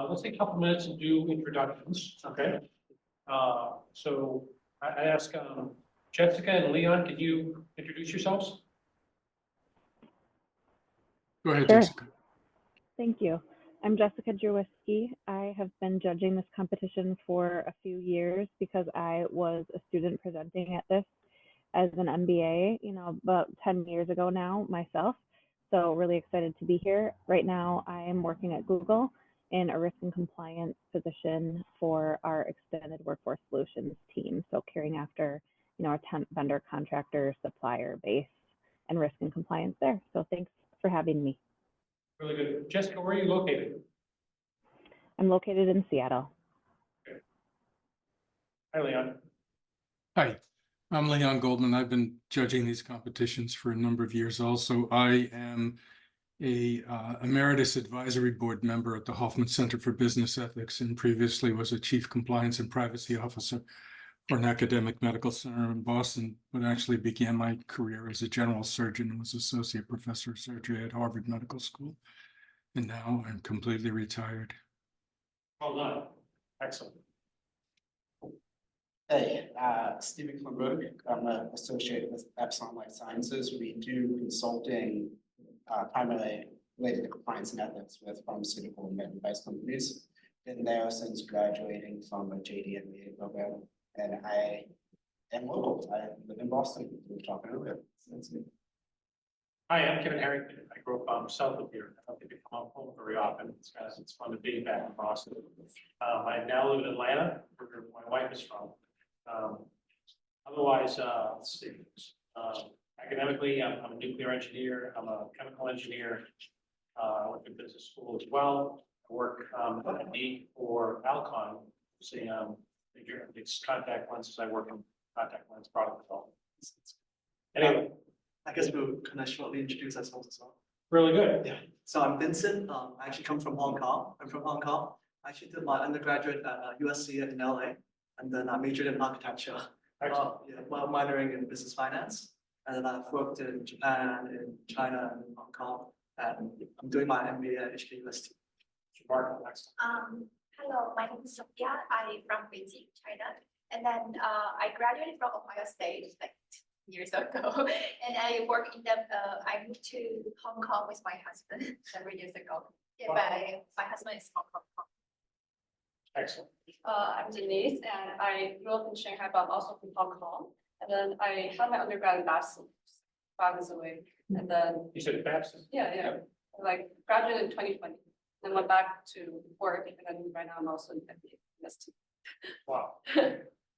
let's take a couple minutes and do introductions, okay? So I ask Jessica and Leon, can you introduce yourselves? Go ahead, Sure. Jessica. Thank you. I'm Jessica Jaworski. I have been judging this competition for a few years because I was a student presenting at this as an MBA, about 10 years ago now myself. So really excited to be here. Right now, I am working at Google in a risk and compliance position for our extended workforce solutions team. So carrying after, our temp vendor contractor supplier base and risk and compliance there. So thanks for having me. Really good. Jessica, where are you located? I'm located in Seattle. Okay. Hi, Leon. Hi, I'm Leon Goldman. I've been judging these competitions for a number of years also. I am a emeritus advisory board member at the Hoffman Center for Business Ethics and previously was a chief compliance and privacy officer for an academic medical center in Boston, but actually began my career as a general surgeon and was associate professor of surgery at Harvard Medical School. And now I'm completely retired. Well done. Excellent. Hey, Stephen Klemberg. I'm an associate with Epsilon Life Sciences. We do consulting primarily related to compliance and ethics with pharmaceutical and med device companies. Been there since graduating from a JD MBA program, and I am local. I live in Boston. We were talking earlier. Hi, I'm Kevin Harrington. I grew up south of here. I don't think I come home very often. It's fun to be back in Boston. I now live in Atlanta, where my wife is from. Otherwise, let's see. Academically, I'm a nuclear engineer. I'm a chemical engineer. I went to business school as well. I work at MD for Alcon. It's contact lenses. I work in contact lens product development. Anyway. I guess we'll kind of shortly introduce ourselves as well. Really good. Yeah. So I'm Vincent. I actually come from Hong Kong. I'm from Hong Kong. I actually did my undergraduate at UST in LA, and then I majored in architecture. While minoring in business finance, and then I've worked in Japan, in China, and in Hong Kong, and I'm doing my MBA at HK UST. Hello, my name is Sophia. I'm from Beijing, China, and then I graduated from Ohio State like years ago, and I work in the. I moved to Hong Kong with my husband several years ago. Yeah, Wow. but my husband is from Hong Kong. Excellent. I'm Denise, and I grew up in Shanghai, but I'm also from Hong Kong. And then I had my undergrad in Boston 5 years away, and then You said Babson? yeah, like graduated in 2020, then went back to work, and then right now I'm also in MBA. Wow.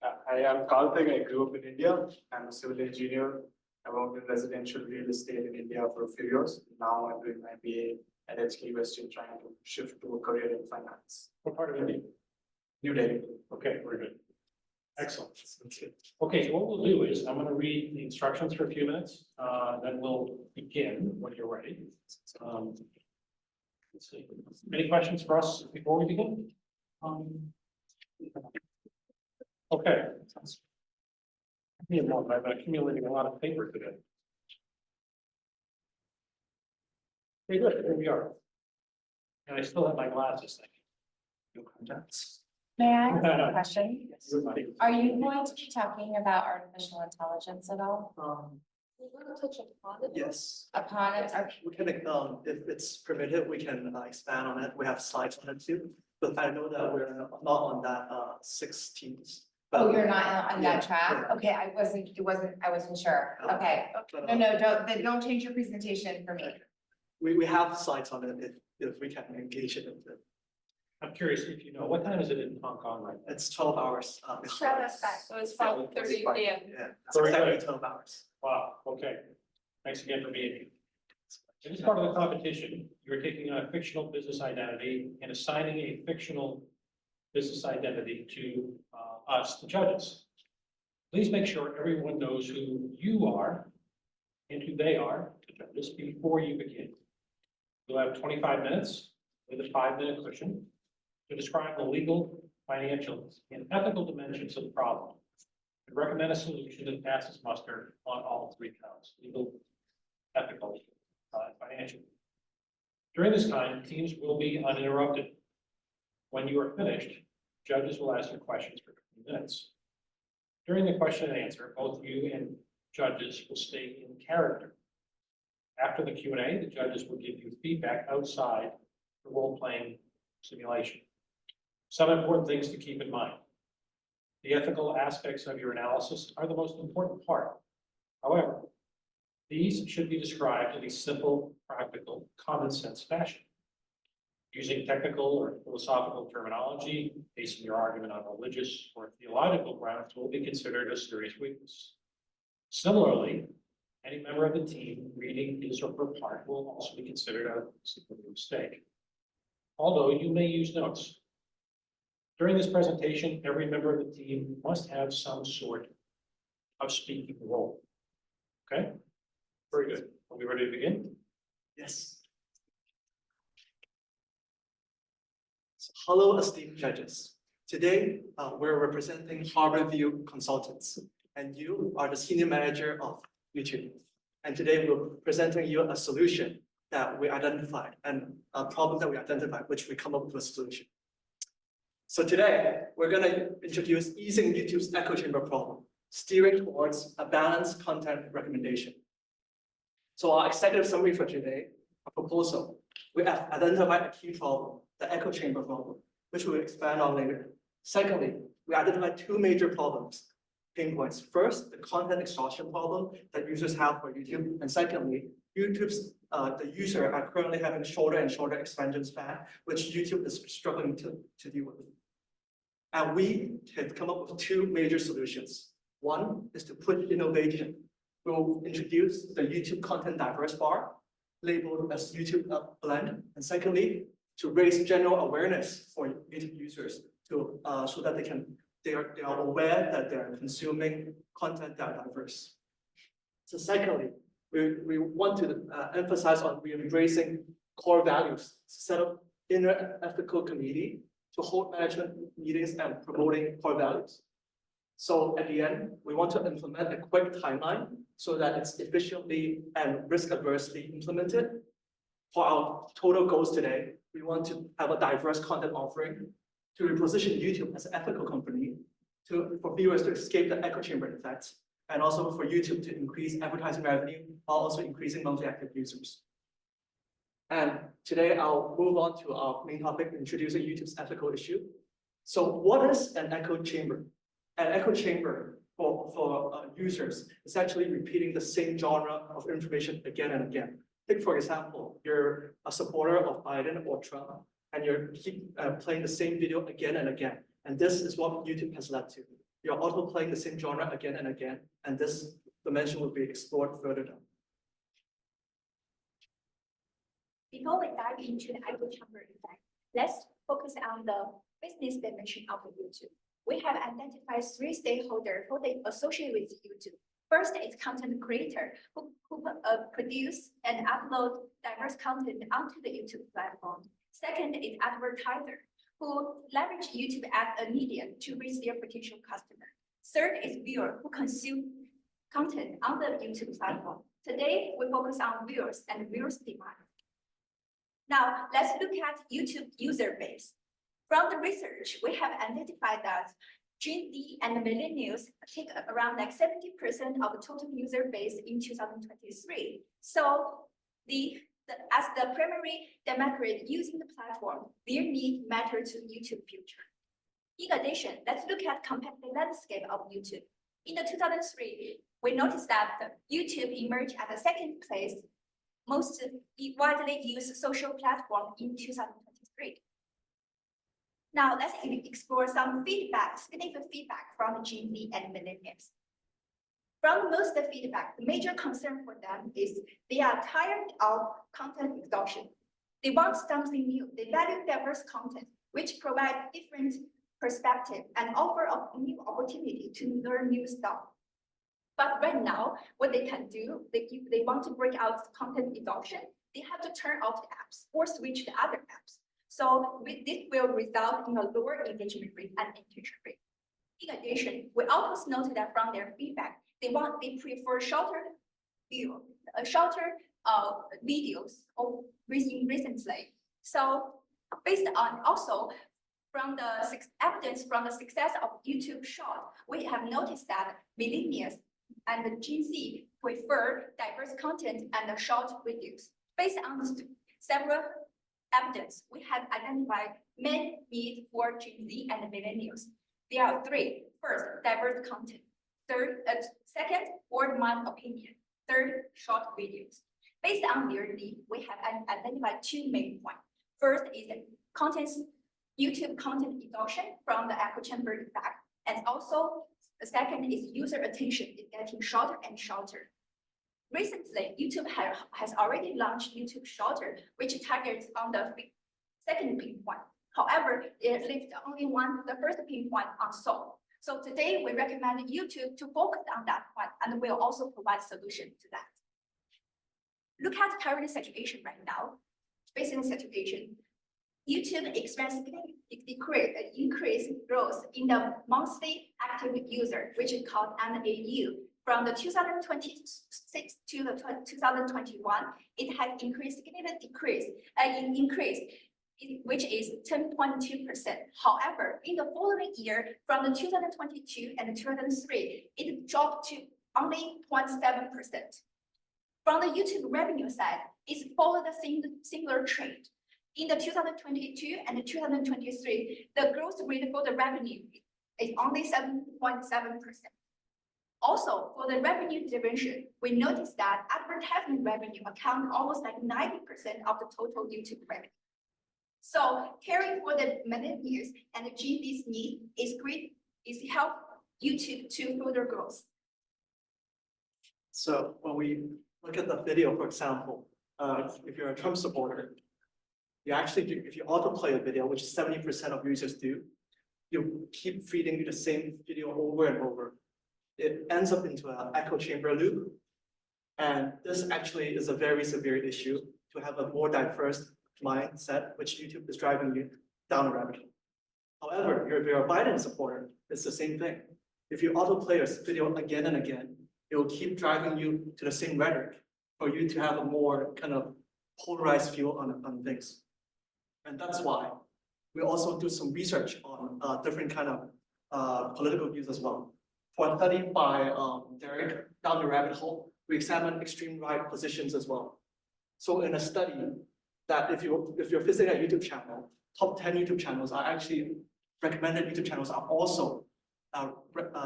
Hi, I'm Karthik. I grew up in India. I'm a civil engineer. I worked in residential real estate in India for a few years. Now I'm doing my MBA at HK UST, trying to shift to a career in finance. What part of India? New Delhi. Okay, very good. Excellent. Okay, so what we'll do is I'm going to read the instructions for a few minutes. Then we'll begin when you're ready. Let's see. Any questions for us before we begin? Okay. Give me a moment. I've been accumulating a lot of paper today. Okay, good. Here we are. And I still have my glasses. Thank you. No contacts. May I ask a question? Everybody. Are you going to be talking about artificial intelligence at all? We want to touch upon it. Yes. Upon it, We can, if it's permitted, we can expand on it. We have slides on it too. But I know that we're not on that 16th. oh, you're not on Yeah, that track? yeah. Okay, I wasn't sure. Okay. But, No, don't change your presentation for me. we have slides on it if we can engage it. I'm curious if you know, what time is it in Hong Kong right now? It's 12 hours. Shut us back. So it's 5:30 a.m. Yeah, it's Very exactly good. 12 hours. Wow, okay. Thanks again for being here. In this part of the competition, you're taking a fictional business identity and assigning a fictional business identity to us, the judges. Please make sure everyone knows who you are and who they are, the judges, before you begin. You'll have 25 minutes with a 5-minute cushion to describe the legal, financial, and ethical dimensions of the problem and recommend a solution that passes muster on all 3 counts: legal, ethical, and financial. During this time, teams will be uninterrupted. When you are finished, judges will ask you questions for 20 minutes. During the question and answer, both you and judges will stay in character. After the Q&A, the judges will give you feedback outside the role-playing simulation. Some important things to keep in mind. The ethical aspects of your analysis are the most important part. However, these should be described in a simple, practical, common sense fashion. Using technical or philosophical terminology, basing your argument on religious or theological grounds will be considered a serious weakness. Similarly, any member of the team reading his or her part will also be considered a significant mistake. Although you may use notes. During this presentation, every member of the team must have some sort of speaking role. Okay? Very good. Are we ready to begin? Yes. So, hello, esteemed judges. Today, we're representing Harborview Consultants, and you are the senior manager of YouTube. And today we're presenting you a solution that we identified and a problem that we identified, which we come up with a solution. So today, we're going to introduce easing YouTube's echo chamber problem, steering towards a balanced content recommendation. So our executive summary for today, a proposal, we have identified a key problem, the echo chamber problem, which we'll expand on later. Secondly, we identified two major problems, pain points. First, the content exhaustion problem that users have for YouTube. And secondly, the user are currently having shorter and shorter expansion span, which YouTube is struggling to deal with. And we have come up with two major solutions. One is to push innovation. We'll introduce the YouTube content diverse bar, labeled as YouTube Blend. And secondly, to raise general awareness for YouTube users to so that they are aware that they're consuming content that are diverse. So secondly, we want to emphasize on embracing core values, set up inner ethical committee to hold management meetings and promoting core values. So at the end, we want to implement a quick timeline so that it's efficiently and risk aversely implemented. For our total goals today, we want to have a diverse content offering to reposition YouTube as an ethical company, for viewers to escape the echo chamber effect, and also for YouTube to increase advertising revenue while also increasing monthly active users. And today I'll move on to our main topic, introducing YouTube's ethical issue. So what is an echo chamber? An echo chamber for users is actually repeating the same genre of information again and again. Take, for example, you're a supporter of Biden or Trump, and you're playing the same video again and again. And this is what YouTube has led to. You're auto playing the same genre again and again, and this dimension will be explored further down. Before we dive into the echo chamber effect, let's focus on the business dimension of YouTube. We have identified three stakeholders who they associate with YouTube. First is content creator who produce and upload diverse content onto the YouTube platform. Second is advertiser who leverage YouTube as a medium to reach their potential customer. Third is viewer who consume content on the YouTube platform. Today, we focus on viewers and viewers' demand. Now, let's look at YouTube user base. From the research, we have identified that Gen Z and millennials take around like 70% of the total user base in 2023. So as the primary demographic using the platform, their need matter to YouTube future. In addition, let's look at competitive landscape of YouTube. In the 2003, we noticed that YouTube emerged at the second place most widely used social platform in 2023. Now let's explore some significant feedback from Gen Z and millennials. From most of the feedback, the major concern for them is they are tired of content exhaustion. They want something new. They value diverse content, which provide different perspective and offer a new opportunity to learn new stuff. But right now, what they can do, if they want to break out content exhaustion, they have to turn off the apps or switch to other apps. So this will result in a lower engagement rate and engagement rate. In addition, we also noted that from their feedback, they prefer shorter videos recently. So based on also evidence from the success of YouTube Short, we have noticed that millennials and the Gen Z prefer diverse content and short videos. Based on several evidence, we have identified main needs for Gen Z and millennials. There are three. First, diverse content. Second, word-of-mouth opinion. Third, short videos. Based on their need, we have identified two main points. First is YouTube content exhaustion from the echo chamber effect, and also the second is user attention is getting shorter and shorter. Recently, YouTube has already launched YouTube Shorter, which targets on the second pinpoint. However, it leaves only the first pinpoint unsolved. So today we recommend YouTube to focus on that one, and we'll also provide solution to that. Look at current situation right now. Based on the situation, YouTube experienced increase growth in the monthly active user, which is called MAU. From the 2026 to the 2021, it has increased which is 10.2%. However, in the following year, from the 2022 and 2003, it dropped to only 0.7%. From the YouTube revenue side, it followed the similar trend. In the 2022 and 2023, the growth rate for the revenue is only 7.7%. Also, for the revenue division, we noticed that advertising revenue accounts almost like 90% of the total YouTube revenue. So caring for the millennials and the Gen Z's need is help YouTube to further growth. So when we look at the video, for example, if you're a Trump supporter, you actually do, if you autoplay a video, which 70% of users do, you keep feeding you the same video over and over. It ends up into an echo chamber loop. And this actually is a very severe issue to have a more diverse mindset, which YouTube is driving you down a rabbit hole. However, if you're a Biden supporter, it's the same thing. If you autoplay a video again and again, it will keep driving you to the same rhetoric for you to have a more kind of polarized view on things. And that's why we also do some research on different kind of political views as well. For a study by Derek down the rabbit hole, we examined extreme right positions as well. So in a study that if you're visiting a YouTube channel, top 10 YouTube channels are actually recommended YouTube channels are also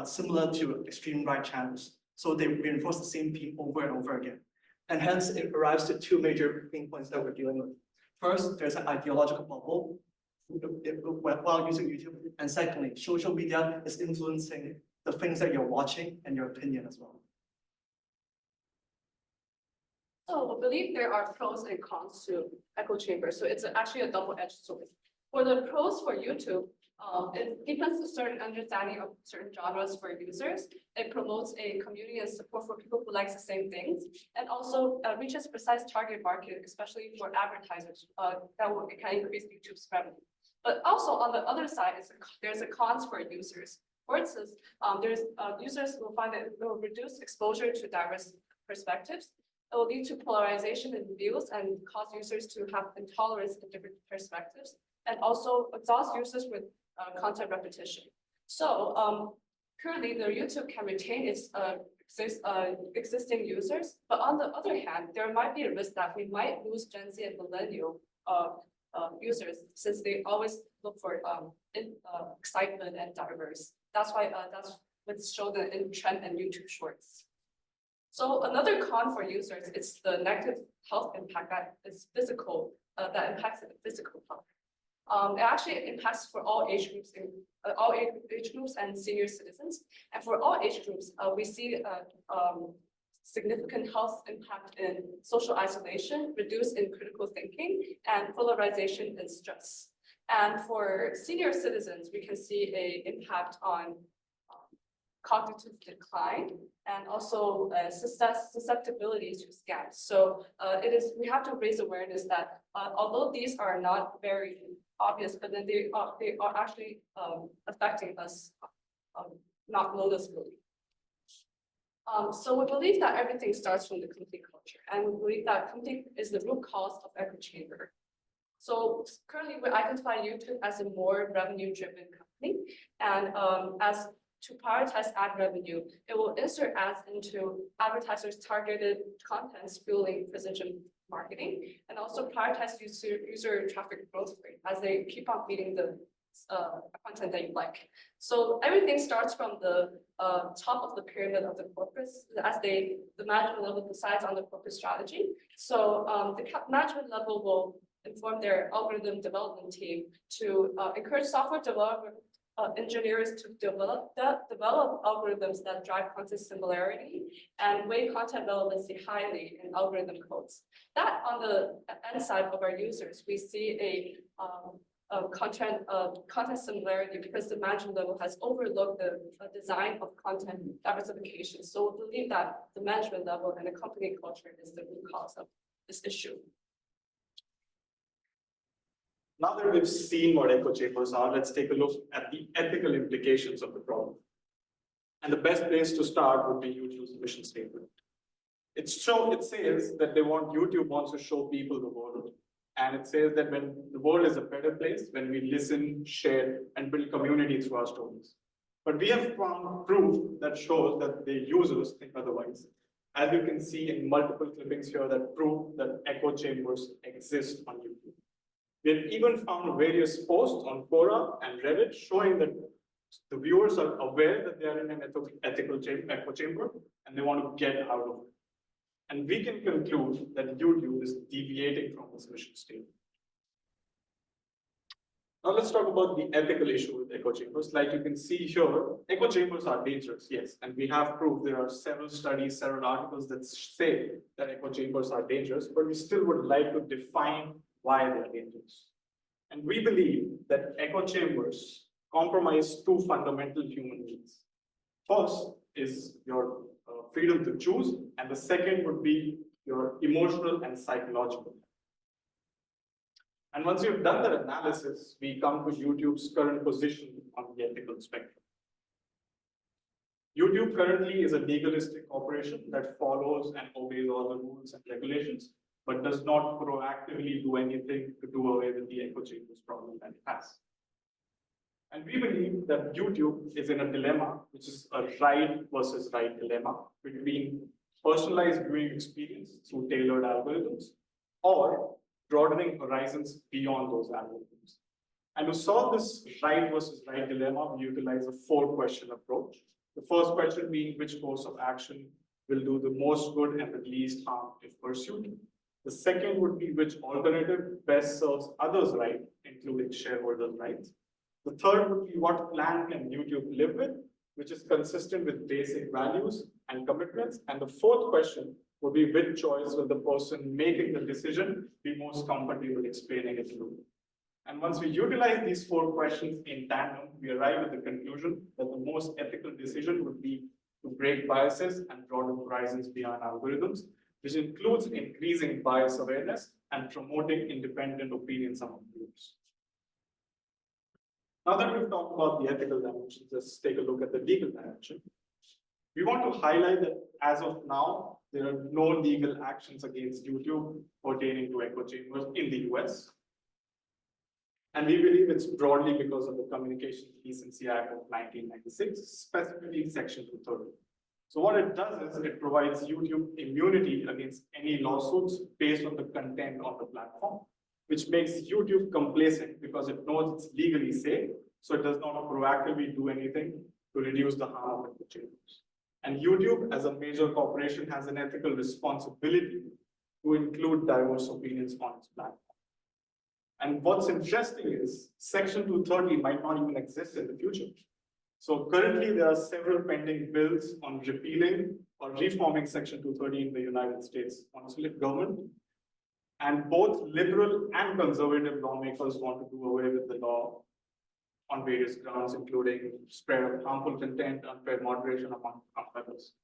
similar to extreme right channels. So they reinforce the same theme over and over again. And hence it arrives to two major pain points that we're dealing with. First, there's an ideological bubble while using YouTube. And secondly, social media is influencing the things that you're watching and your opinion as well. So I believe there are pros and cons to echo chamber. So it's actually a double-edged sword. For the pros for YouTube, it deepens a certain understanding of certain genres for users. It promotes a community and support for people who like the same things, and also reaches precise target market, especially for advertisers. It can increase YouTube's revenue. But also on the other side, there's a cons for users. For instance, users will find that it will reduce exposure to diverse perspectives. It will lead to polarization in views and cause users to have intolerance in different perspectives, and also exhaust users with content repetition. So currently, the YouTube can retain its existing users, but on the other hand, there might be a risk that we might lose Gen Z and millennial users, since they always look for excitement and diverse. That's why that's what's shown in trend and YouTube Shorts. So another con for users is the negative health impact that is physical, that impacts the physical health. It actually impacts for all age groups, and senior citizens. And for all age groups, we see significant health impact in social isolation, reduce in critical thinking, and polarization and stress. And for senior citizens, we can see an impact on cognitive decline and also susceptibility to scams. So we have to raise awareness that although these are not very obvious, but then they are actually affecting us not noticeably. So we believe that everything starts from the complete culture, and we believe that complete is the root cause of echo chamber. So currently we identify YouTube as a more revenue-driven company, and as to prioritize ad revenue, it will insert ads into advertisers' targeted contents fueling precision marketing, and also prioritize user traffic growth rate as they keep on feeding the content that you like. So everything starts from the top of the pyramid of the corporate as the management level decides on the corporate strategy. So the management level will inform their algorithm development team to encourage software developer engineers to develop algorithms that drive content similarity and weigh content relevancy highly in algorithm codes. That on the end side of our users, we see a content similarity because the management level has overlooked the design of content diversification. So we believe that the management level and the company culture is the root cause of this issue. Now that we've seen what echo chambers are, let's take a look at the ethical implications of the problem. And the best place to start would be YouTube's mission statement. It says that YouTube wants to show people the world. And it says that when the world is a better place, when we listen, share, and build community through our stories. But we have found proof that shows that the users think otherwise. As you can see in multiple clippings here that prove that echo chambers exist on YouTube. We have even found various posts on Quora and Reddit showing that the viewers are aware that they are in an echo chamber and they want to get out of it. And we can conclude that YouTube is deviating from this mission statement. Now let's talk about the ethical issue with echo chambers. Like you can see here, echo chambers are dangerous, yes. And we have proof there are several studies, several articles that say that echo chambers are dangerous, but we still would like to define why they are dangerous. And we believe that echo chambers compromise two fundamental human needs. First is your freedom to choose, and the second would be your emotional and psychological. And once you've done that analysis, we come to YouTube's current position on the ethical spectrum. YouTube currently is a legalistic corporation that follows and obeys all the rules and regulations, but does not proactively do anything to do away with the echo chambers problem that it has. And we believe that YouTube is in a dilemma, which is a right versus right dilemma between personalized viewing experience through tailored algorithms or broadening horizons beyond those algorithms. And to solve this right versus right dilemma, we utilize a 4-question approach. The first question being which course of action will do the most good and the least harm if pursued. The second would be which alternative best serves others' right, including shareholders' rights. The third would be what plan can YouTube live with, which is consistent with basic values and commitments. And the fourth question would be which choice will the person making the decision be most comfortable explaining it to. And once we utilize these 4 questions in tandem, we arrive at the conclusion that the most ethical decision would be to break biases and broaden horizons beyond algorithms, which includes increasing bias awareness and promoting independent opinions among viewers. Now that we've talked about the ethical dimensions, let's take a look at the legal dimension. We want to highlight that as of now, there are no legal actions against YouTube pertaining to echo chambers in the US. And we believe it's broadly because of the Communications Decency Act of 1996, specifically Section 230. So what it does is it provides YouTube immunity against any lawsuits based on the content on the platform, which makes YouTube complacent because it knows it's legally safe, so it does not proactively do anything to reduce the harm of echo chambers. And YouTube, as a major corporation, has an ethical responsibility to include diverse opinions on its platform. And what's interesting is Section 230 might not even exist in the future. So currently there are several pending bills on repealing or reforming Section 230 in the United States consulate government. And both liberal and conservative lawmakers want to do away with the law on various grounds, including spread of harmful content, unfair moderation, among others.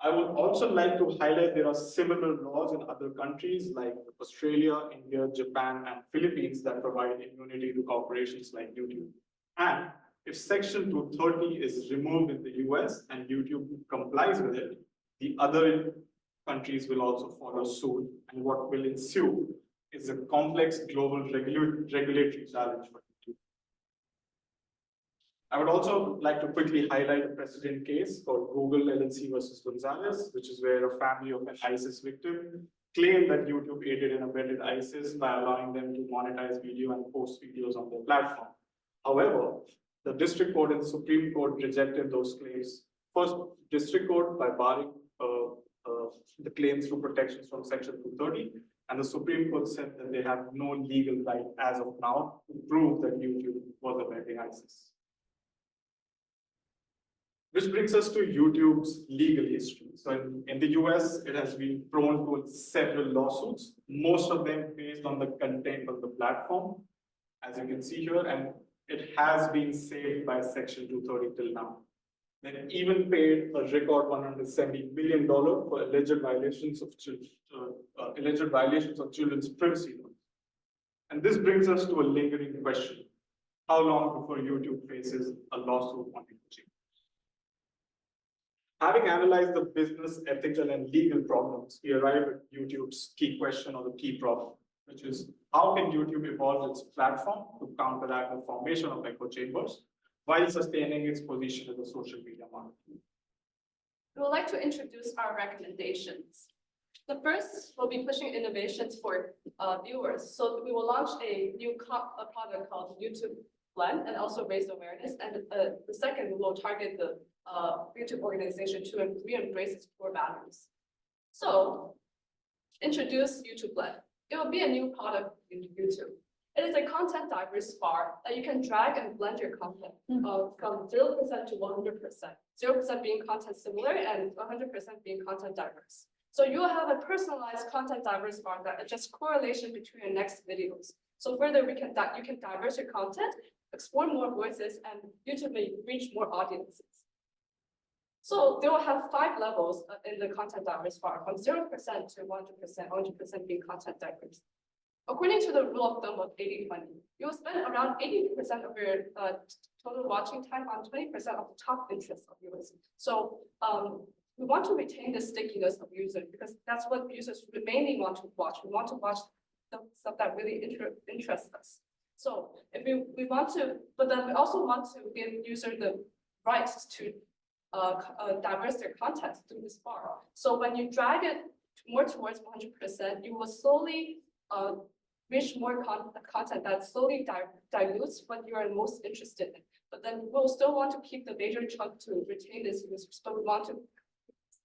I would also like to highlight there are similar laws in other countries like Australia, India, Japan, and Philippines that provide immunity to corporations like YouTube. And if Section 230 is removed in the US and YouTube complies with it, the other countries will also follow suit, and what will ensue is a complex global regulatory challenge for YouTube. I would also like to quickly highlight a precedent case called Google LLC versus Gonzalez, which is where a family of an ISIS victim claimed that YouTube aided and abetted ISIS by allowing them to monetize video and post videos on their platform. However, the district court and Supreme Court rejected those claims. First, district court by barring the claims through protections from Section 230, and the Supreme Court said that they have no legal right as of now to prove that YouTube was abetting ISIS. Which brings us to YouTube's legal history. So in the US, it has been prone to several lawsuits, most of them based on the content of the platform, as you can see here, and it has been saved by Section 230 till now. They even paid a record $170 million for alleged violations of children's privacy laws. And this brings us to a lingering question: how long before YouTube faces a lawsuit on equity? Having analyzed the business, ethical, and legal problems, we arrive at YouTube's key question or the key problem, which is how can YouTube evolve its platform to counteract the formation of echo chambers while sustaining its position as a social media market? We would like to introduce our recommendations. The first will be pushing innovations for viewers. So we will launch a new product called YouTube Blend and also raise awareness. And the second, we will target the YouTube organization to re-embrace its core values. So introduce YouTube Blend. It will be a new product in YouTube. It is a content diverse bar that you can drag and blend your content from 0% to 100%. 0% being content similar and 100% being content diverse. So you will have a personalized content diverse bar that adjusts correlation between your next videos. So further, you can diverse your content, explore more voices, and YouTube may reach more audiences. So they will have 5 levels in the content diverse bar, from 0% to 100%, 100% being content diverse. According to the rule of thumb of 80-20, you will spend around 80% of your total watching time on 20% of the top interests of viewers. So we want to retain the stickiness of users because that's what users mainly want to watch. We want to watch the stuff that really interests us. So if we want to, but then we also want to give users the rights to diverse their content through this bar. So when you drag it more towards 100%, you will slowly reach more content that slowly dilutes what you are most interested in. But then we'll still want to keep the major chunk to retain these users. So we want to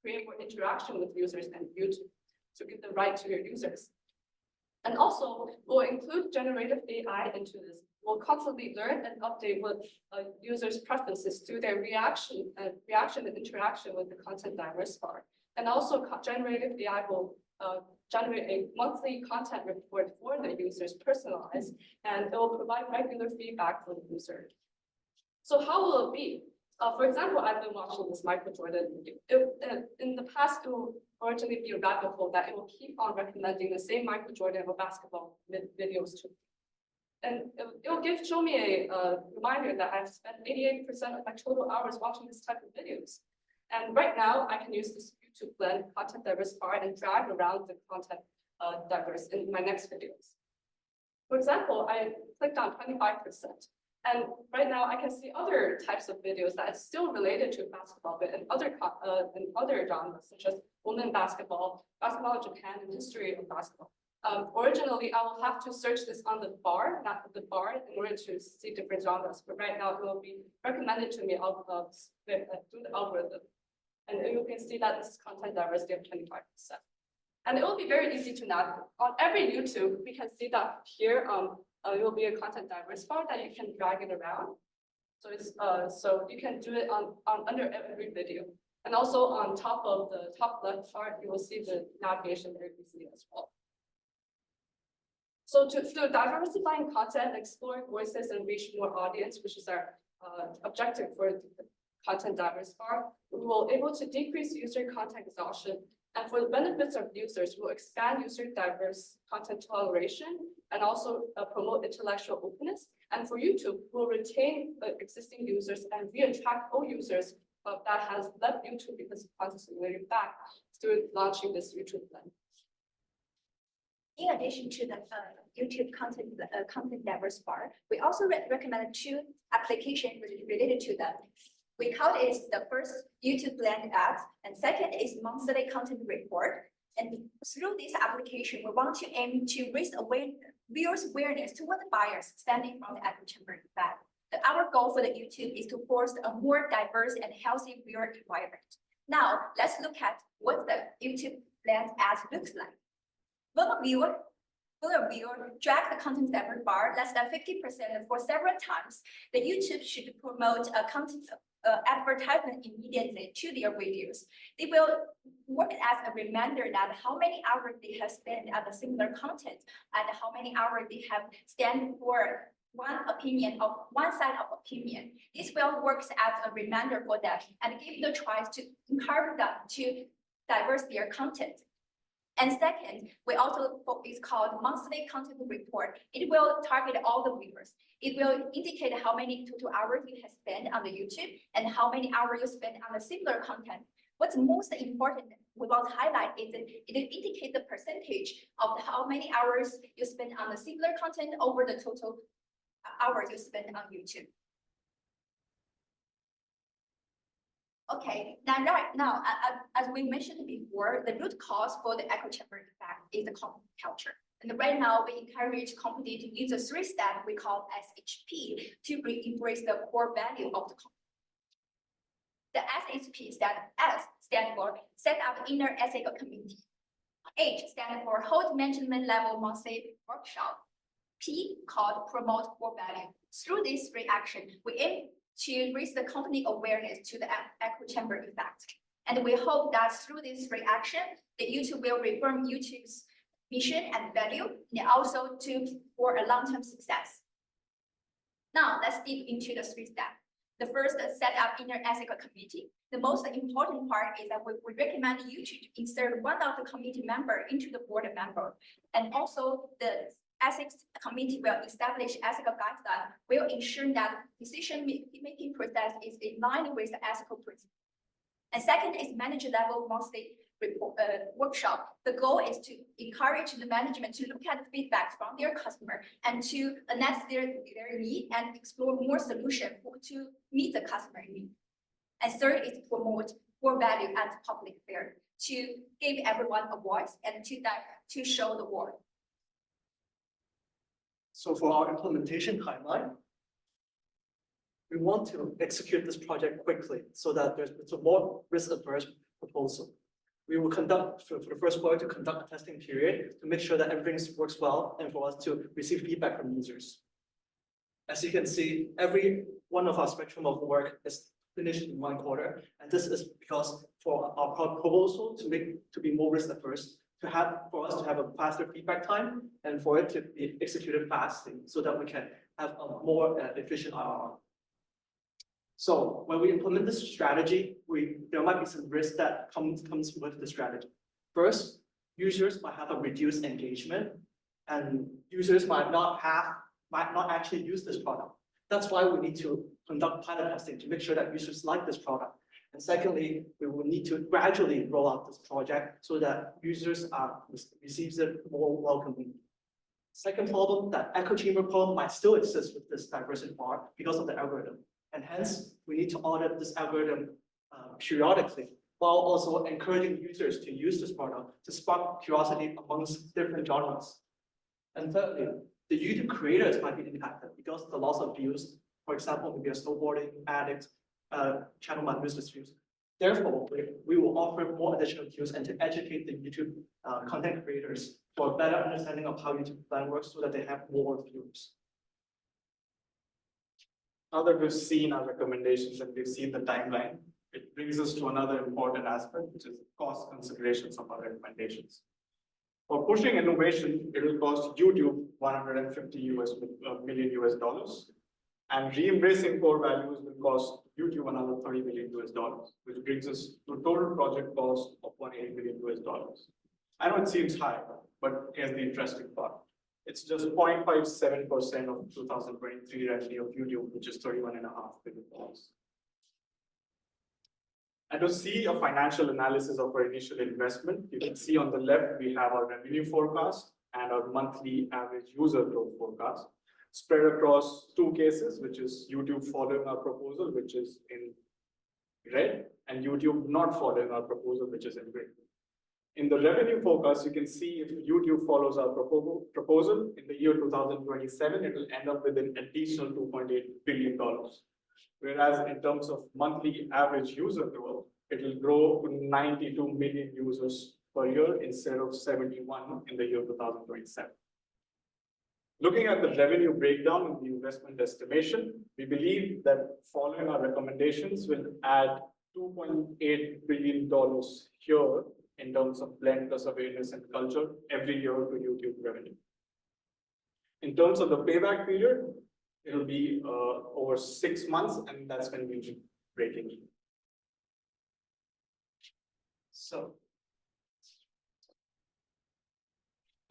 create more interaction with users and YouTube to give the right to your users. And also, we'll include generative AI into this. We'll constantly learn and update what users' preferences through their reaction and interaction with the content diverse bar. And also, generative AI will generate a monthly content report for the users, personalized, and it will provide regular feedback for the user. So how will it be? For example, I've been watching this Michael Jordan video. In the past, it will originally be a rabbit hole that it will keep on recommending the same Michael Jordan or basketball videos to me. And it will show me a reminder that I've spent 88% of my total hours watching this type of videos. And right now, I can use this YouTube Blend content diverse bar and drag around the content diverse in my next videos. For example, I clicked on 25%. And right now, I can see other types of videos that is still related to basketball, but in other genres, such as women basketball, basketball in Japan, and history of basketball. Originally, I will have to search this on the bar, not the bar, in order to see different genres. But right now, it will be recommended to me through the algorithm. And you can see that this is content diversity of 25%. And it will be very easy to navigate. On every YouTube, we can see that here, it will be a content diverse bar that you can drag it around. So it's so you can do it on under every video. And also on top of the top left chart, you will see the navigation very easily as well. So through diversifying content, exploring voices, and reach more audience, which is our objective for the content diverse bar, we will able to decrease user content exhaustion. And for the benefits of users, we'll expand user diverse content toleration and also promote intellectual openness. And for YouTube, we'll retain existing users and re-attract old users that has left YouTube because of content related back through launching this YouTube plan? In addition to the YouTube content diverse bar, we also recommend two applications related to them. We call it the first YouTube blend ads, and second is monthly content report. And through this application, we want to aim to raise viewers' awareness toward the buyers stemming from the echo chamber effect. Our goal for the YouTube is to foster a more diverse and healthy viewer environment. Now, let's look at what the YouTube blend ads looks like. When a viewer drag the content diverse bar less than 50% for several times, the YouTube should promote a content advertisement immediately to their videos. They will work as a reminder that how many hours they have spent on the similar content and how many hours they have spent for one side of opinion. This will work as a reminder for them and give the choice to encourage them to diverse their content. And second, we also is called monthly content report. It will target all the viewers. It will indicate how many total hours you have spent on the YouTube and how many hours you spend on the similar content. What's most important we want to highlight is that it indicates the percentage of how many hours you spend on the similar content over the total hours you spend on YouTube. Okay, now, as we mentioned before, the root cause for the echo chamber effect is the content culture. And right now, we encourage companies to use a 3-step we call SHP to embrace the core value of the company. The SHP stands for set up inner ethical committee. H stands for hold management level monthly workshop. P called promote core value. Through this 3 actions, we aim to raise the company awareness to the echo chamber effect. And we hope that through this reaction, the YouTube will reform YouTube's mission and value, and also for a long-term success. Now, let's dig into the 3 steps. The first, set up inner ethical committee. The most important part is that we recommend YouTube to insert one of the committee member into the board member. And also the ethics committee will establish ethical guidelines, will ensure that decision-making process is in line with the ethical principle. And second is manager level monthly workshop. The goal is to encourage the management to look at the feedback from their customer and to analyze their need and explore more solutions to meet the customer need. And third is promote core value and public affairs to give everyone a voice and to show the world. So for our implementation timeline, we want to execute this project quickly so that it's a more risk-averse proposal. We will conduct, for the first quarter, to conduct a testing period to make sure that everything works well and for us to receive feedback from users. As you can see, every one of our spectrum of work is finished in 1 quarter, and this is because for our proposal to be more risk-averse, for us to have a faster feedback time and for it to be executed fastly so that we can have a more efficient IRR. So when we implement this strategy, there might be some risk that comes with the strategy. First, users might have a reduced engagement and users might not actually use this product. That's why we need to conduct pilot testing to make sure that users like this product. And secondly, we will need to gradually roll out this project so that users receives it more welcomingly. Second problem, that echo chamber problem might still exist with this diversity bar because of the algorithm. And hence, we need to audit this algorithm periodically, while also encouraging users to use this product to spark curiosity amongst different genres. And thirdly, the YouTube creators might be impacted because of the loss of views. For example, maybe a snowboarding addict channel might lose its views. Therefore, we will offer more additional views and to educate the YouTube content creators for a better understanding of how YouTube plan works so that they have more views. Now that we've seen our recommendations and we've seen the timeline, it brings us to another important aspect, which is cost considerations of our recommendations. For pushing innovation, it will cost YouTube $150 million US, and re-embracing core values will cost YouTube another $30 million US, which brings us to a total project cost of $180 million US. I know it seems high, but here's the interesting part. It's just 0.57% of 2023 revenue of YouTube, which is $31.5 billion. And to see a financial analysis of our initial investment, you can see on the left, we have our revenue forecast and our monthly average user growth forecast spread across two cases, which is YouTube following our proposal, which is in red, and YouTube not following our proposal, which is in green. In the revenue forecast, you can see if YouTube follows our proposal in the year 2027, it will end up with an additional $2.8 billion. Whereas in terms of monthly average user growth, it will grow to 92 million users per year instead of 71 in the year 2027. Looking at the revenue breakdown in the investment estimation, we believe that following our recommendations will add $2.8 billion here in terms of blend plus awareness and culture every year to YouTube revenue. In terms of the payback period, it'll be over 6 months, and that's when we'll be breaking even. So,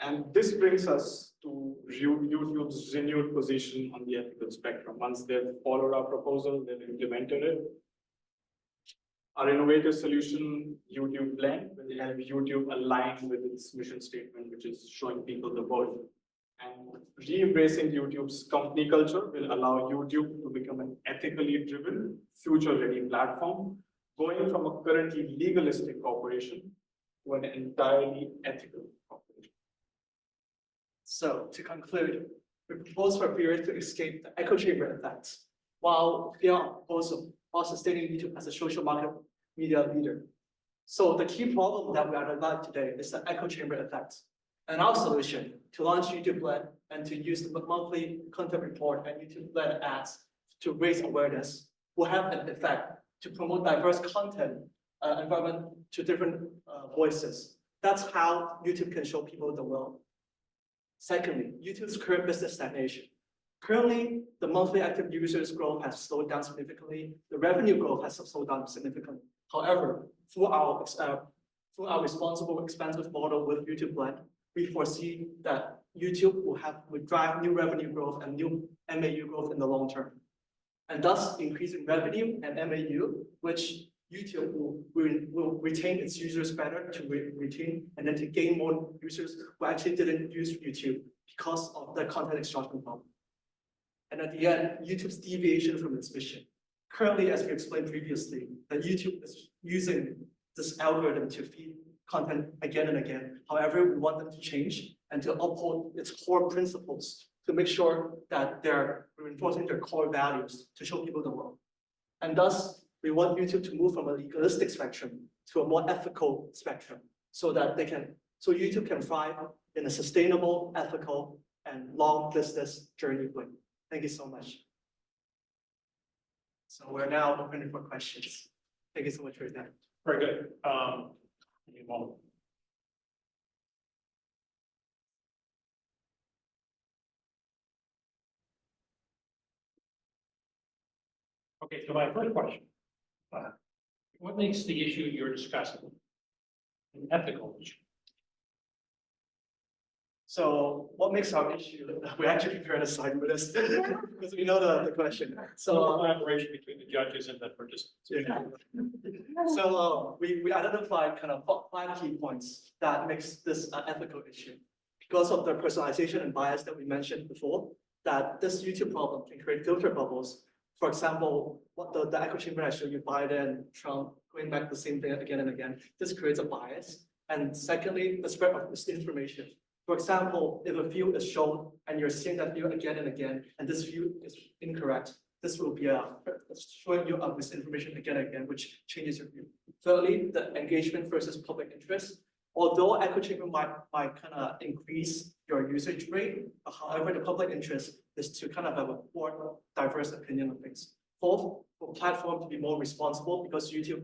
and this brings us to YouTube's renewed position on the ethical spectrum. Once they've followed our proposal, they've implemented it. Our innovative solution, YouTube Blend, will help YouTube align with its mission statement, which is showing people the world. And re-embracing YouTube's company culture will allow YouTube to become an ethically driven, future-ready platform, going from a currently legalistic corporation to an entirely ethical corporation. So to conclude, we propose for viewers to escape the echo chamber effects while sustaining YouTube as a social market media leader. So the key problem that we are about today is the echo chamber effect. And our solution to launch YouTube Blend and to use the monthly content report and YouTube Blend ads to raise awareness will have an effect to promote diverse content environment to different voices. That's how YouTube can show people the world. Secondly, YouTube's current business stagnation. Currently, the monthly active users growth has slowed down significantly. The revenue growth has slowed down significantly. However, through our responsible expansive model with YouTube Blend, we foresee that YouTube will drive new revenue growth and new MAU growth in the long term. And thus increasing revenue and MAU, which YouTube will retain its users better to retain and then to gain more users who actually didn't use YouTube because of the content extraction problem. And at the end, YouTube's deviation from its mission. Currently, as we explained previously, that YouTube is using this algorithm to feed content again and again. However, we want them to change and to uphold its core principles to make sure that they're reinforcing their core values to show people the world. And thus, we want YouTube to move from a legalistic spectrum to a more ethical spectrum so that YouTube can thrive in a sustainable, ethical, and long business journey way. Thank you so much. So we're now open for questions. Thank you so much for your time. Very good. Give me a moment. Okay, so my first question. What makes the issue you're discussing an ethical issue? So what makes our issue, we actually prepared a slide with us because we know the question. So Collaboration between the judges and the participants. yeah. So we identified kind of 5 key points that makes this an ethical issue. Because of the personalization and bias that we mentioned before, that this YouTube problem can create filter bubbles. For example, what the echo chamber I showed you, Biden, Trump, going back the same thing again and again. This creates a bias. And secondly, the spread of misinformation. For example, if a view is shown and you're seeing that view again and again, and this view is incorrect, this will be showing you a misinformation again and again, which changes your view. Thirdly, the engagement versus public interest. Although echo chamber might kind of increase your usage rate, however, the public interest is to kind of have a more diverse opinion of things. Fourth, for platform to be more responsible because YouTube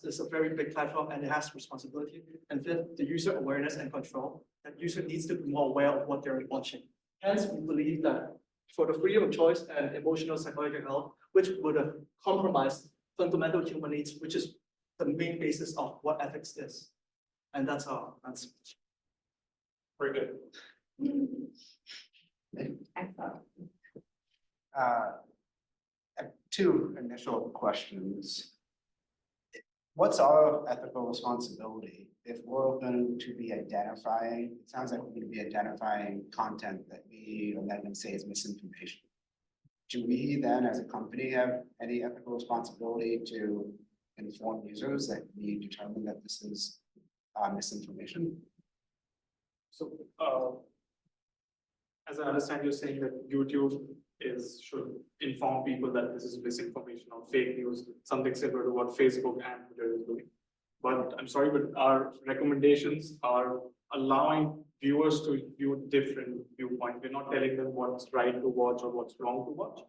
is a very big platform and it has responsibility. And fifth, the user awareness and control. That user needs to be more aware of what they're watching. Hence, we believe that for the freedom of choice and emotional psychological health, which would have compromised fundamental human needs, which is the main basis of what ethics is. And that's our answer. Very good. Excellent. I have 2 initial questions. what's our ethical responsibility if we're going to be identifying, it sounds like we're going to be identifying content that we or let them say is misinformation. Do we then, as a company, have any ethical responsibility to inform users that we determine that this is misinformation? So, as I understand, you're saying that YouTube should inform people that this is misinformation or fake news, something similar to what Facebook and Twitter is doing. But I'm sorry, but our recommendations are allowing viewers to view different viewpoints. We're not telling them what's right to watch or what's wrong to watch.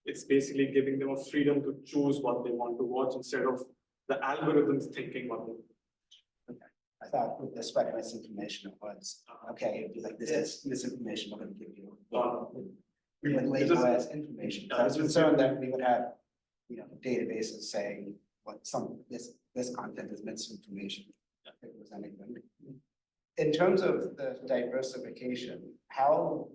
It's basically giving them a freedom to choose what they want to watch instead of the algorithms thinking what they want. I thought with respect to misinformation, it was, okay, it'd be like, this is misinformation, we're gonna give you. We would label it as information. I was concerned that we would have, databases saying what this content is misinformation. If it was anything. In terms of the diversification, how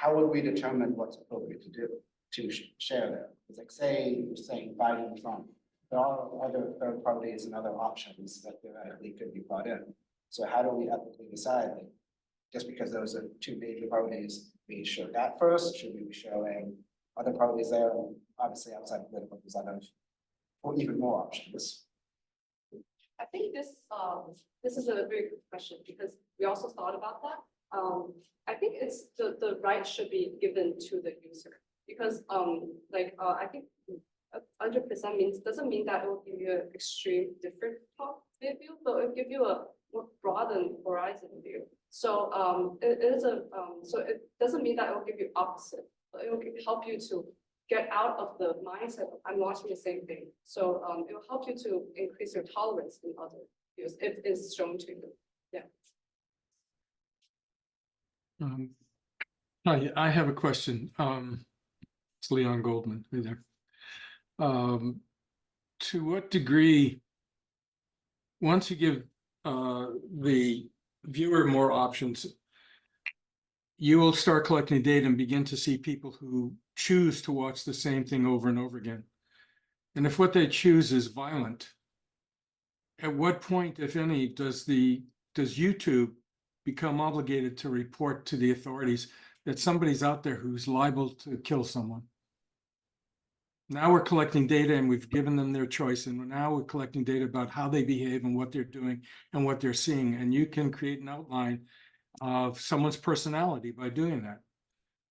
would we determine what's appropriate to do to share that? It's like, say, you're saying Biden and Trump. There are other third parties and other options that theoretically could be brought in. So how do we ethically decide that just because those are two major parties, we show that first? Should we be showing other parties there? And obviously, outside of political, there's other or even more options. I think this is a very good question because we also thought about that. I think it's the right should be given to the user because I think 100% doesn't mean that it will give you an extreme different top view, but it will give you a more broadened horizon view. So so it doesn't mean that it will give you opposite, but it will help you to get out of the mindset of I'm watching the same thing. So it will help you to increase your tolerance in other views if it's shown to you. Yeah. I have a question. It's Leon Goldman. Hey there. To what degree, once you give the viewer more options, you will start collecting data and begin to see people who choose to watch the same thing over and over again. And if what they choose is violent, at what point, if any, does YouTube become obligated to report to the authorities that somebody's out there who's liable to kill someone? Now we're collecting data and we've given them their choice, and now we're collecting data about how they behave and what they're doing and what they're seeing. And you can create an outline of someone's personality by doing that.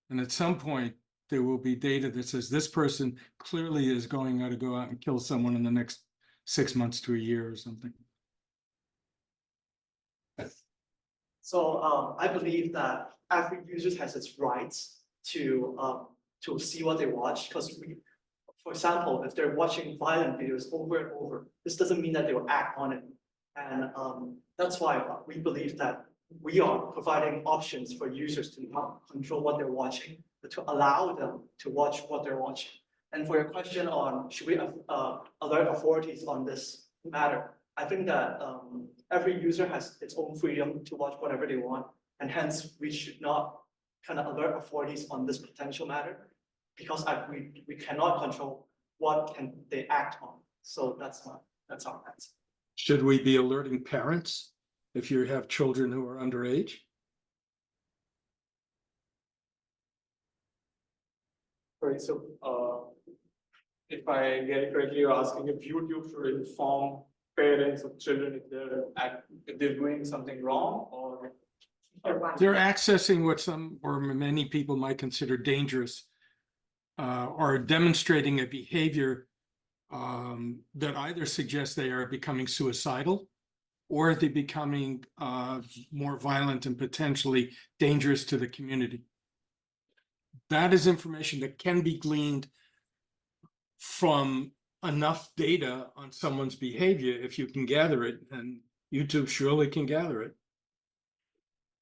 And at some point, there will be data that says this person clearly is going to go out and kill someone in the next 6 months to a year or something. So I believe that every user has its rights to see what they watch because for example, if they're watching violent videos over and over, this doesn't mean that they will act on it. And that's why we believe that we are providing options for users to not control what they're watching, but to allow them to watch what they're watching. And for your question on should we alert authorities on this matter, I think that every user has its own freedom to watch whatever they want, and hence we should not kind of alert authorities on this potential matter because we cannot control what can they act on. So that's our answer. Should we be alerting parents if you have children who are underage? Right, so if I get it correctly, you're asking if YouTube should inform parents of children if they're doing something wrong or They're accessing what some or many people might consider dangerous or demonstrating a behavior that either suggests they are becoming suicidal or they're becoming more violent and potentially dangerous to the community. That is information that can be gleaned from enough data on someone's behavior if you can gather it, and YouTube surely can gather it.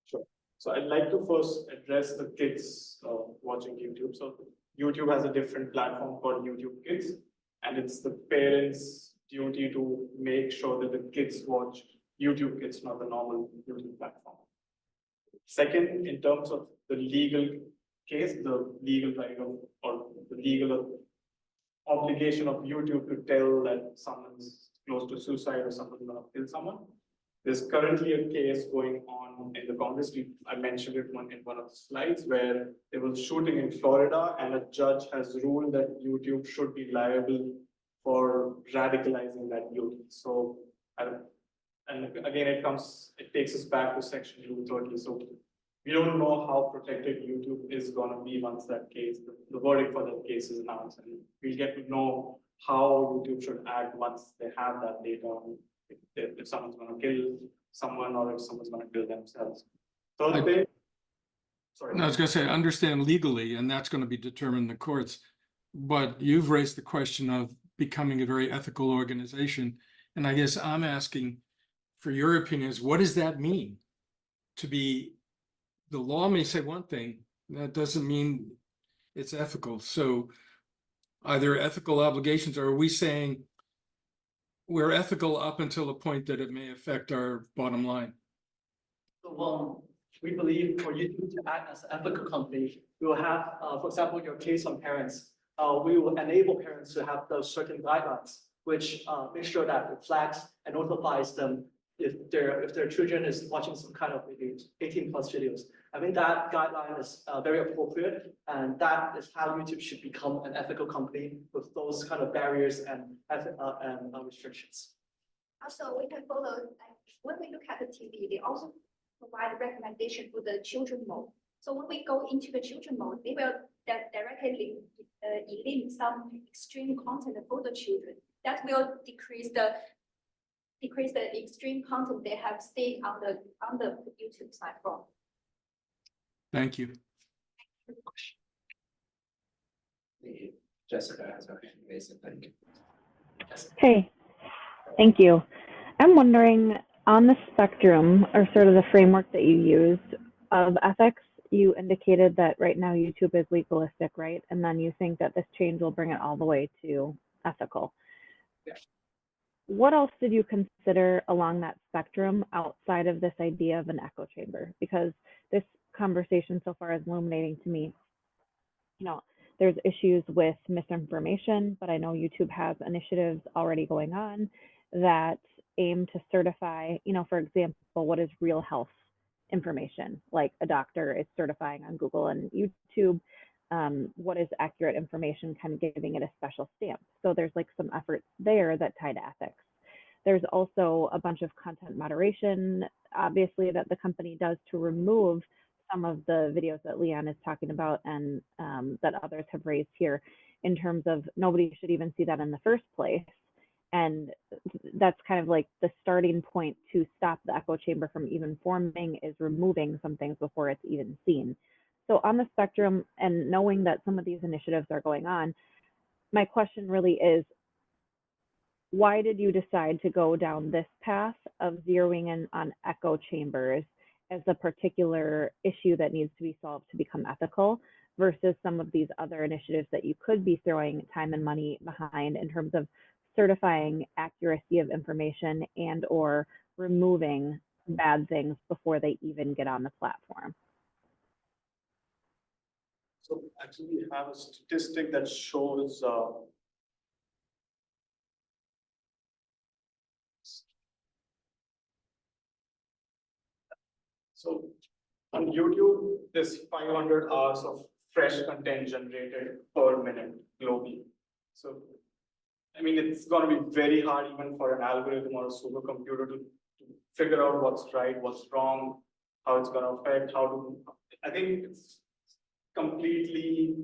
Sure. So I'd like to first address the kids watching YouTube. So YouTube has a different platform called YouTube Kids, and it's the parents' duty to make sure that the kids watch YouTube Kids, not the normal YouTube platform. Second, in terms of the legal case, the legal right of, or the legal obligation of YouTube to tell that someone's close to suicide or someone's gonna kill someone. There's currently a case going on in the Congress. I mentioned it in one of the slides where there was shooting in Florida and a judge has ruled that YouTube should be liable for radicalizing that youth. So, and again, it takes us back to section 230. So we don't know how protected YouTube is gonna be once that case, the verdict for that case is announced. And we'll get to know how YouTube should act once they have that data. If someone's gonna kill someone or if someone's gonna kill themselves. Third thing, sorry. I was gonna say, I understand legally, and that's gonna be determined in the courts. But you've raised the question of becoming a very ethical organization. And I guess I'm asking for your opinions, what does that mean? To be, the law may say one thing, that doesn't mean it's ethical. So are there ethical obligations, or are we saying we're ethical up until the point that it may affect our bottom line? So, we believe for YouTube to act as an ethical company, we will have, for example, your case on parents. We will enable parents to have those certain guidelines, which make sure that it flags and notifies them if their children is watching some kind of videos, 18+ videos. I think that guideline is very appropriate, and that is how YouTube should become an ethical company with those kind of barriers and restrictions. Also, we can follow, like, when we look at the TV, they also provide recommendation for the children mode. So when we go into the children mode, they will directly link some extreme content for the children. That will decrease the extreme content they have seen on the YouTube platform. Thank you. Jessica has her hand raised, I think. Hey, thank you. I'm wondering, on the spectrum or sort of the framework that you used of ethics, you indicated that right now YouTube is legalistic, right? And then you think that this change will bring it all the way to ethical. Yeah. What else did you consider along that spectrum outside of this idea of an echo chamber? Because this conversation so far is illuminating to me, you know, there's issues with misinformation, but I know YouTube has initiatives already going on that aim to certify, you know, for example, what is real health information, like a doctor is certifying on Google and YouTube, what is accurate information, kind of giving it a special stamp. So there's like some efforts there that tie to ethics. There's also a bunch of content moderation, obviously, that the company does to remove some of the videos that Leon is talking about and that others have raised here in terms of nobody should even see that in the first place. And that's kind of like the starting point to stop the echo chamber from even forming is removing some things before it's even seen. So on the spectrum, and knowing that some of these initiatives are going on, my question really is, why did you decide to go down this path of zeroing in on echo chambers as a particular issue that needs to be solved to become ethical versus some of these other initiatives that you could be throwing time and money behind in terms of certifying accuracy of information and or removing bad things before they even get on the platform? So actually we have a statistic that shows so on YouTube, there's 500 hours of fresh content generated per minute globally. So, I mean, it's going to be very hard even for an algorithm or a supercomputer to figure out what's right, what's wrong, how it's going to affect, I think it's completely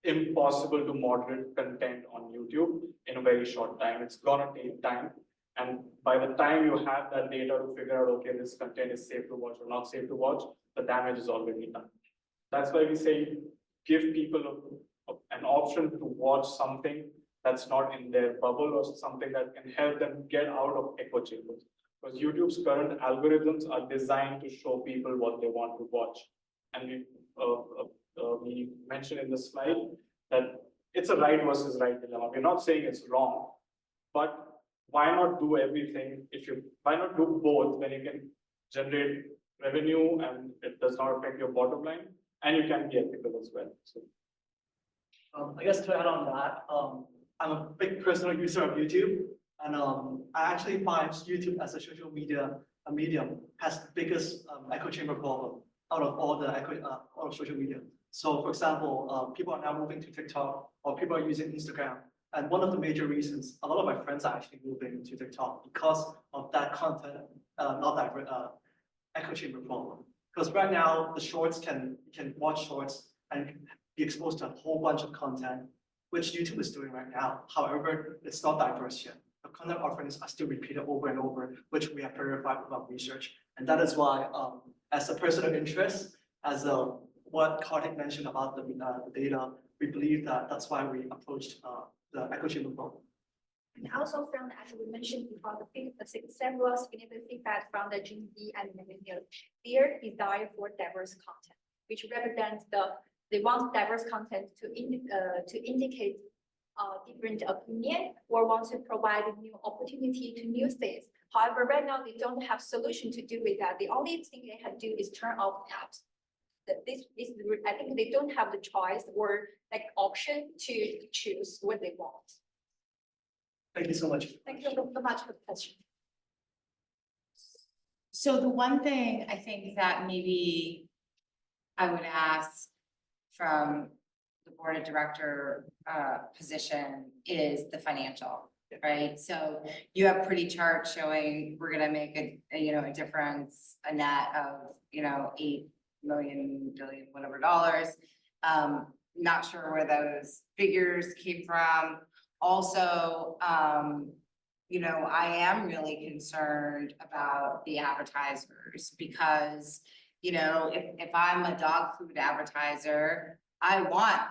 impossible to moderate content on YouTube in a very short time. It's going to take time. And by the time you have that data to figure out, okay, this content is safe to watch or not safe to watch, the damage is already done. That's why we say, give people an option to watch something that's not in their bubble or something that can help them get out of echo chambers. Because YouTube's current algorithms are designed to show people what they want to watch. And we mentioned in the slide that it's a right versus right dilemma. We're not saying it's wrong, but why not do everything? Why not do both when you can generate revenue and it does not affect your bottom line, and you can be ethical as well. So I guess to add on that, I'm a big personal user of YouTube, and I actually find YouTube as a social media a medium has the biggest echo chamber problem out of all the out of social media. So, for example, people are now moving to TikTok, or people are using Instagram, and one of the major reasons a lot of my friends are actually moving to TikTok because of that content, not that echo chamber problem. Because right now the shorts you can watch shorts and be exposed to a whole bunch of content, which YouTube is doing right now. However, it's not diverse yet. The content offerings are still repeated over and over, which we have verified with our research. And that is why, as a person of interest, as what Karthik mentioned about the data, we believe that that's why we approached the echo chamber problem. And also from, as we mentioned before, several significant feedback from the Gen Z and millennials, their desire for diverse content, which represents they want diverse content to indicate different opinion or want to provide a new opportunity to new things. However, right now they don't have solution to do with that. The only thing they can do is turn off apps. I think they don't have the choice or like option to choose what they want. Thank you so much. Thank you so much for the question. So the one thing I think that maybe I would ask from the board of director position is the financial, right? So you have pretty chart showing we're gonna make a difference, a net of 8 million, billion, whatever dollars. Not sure where those figures came from. Also, I am really concerned about the advertisers because, if I'm a dog food advertiser, I want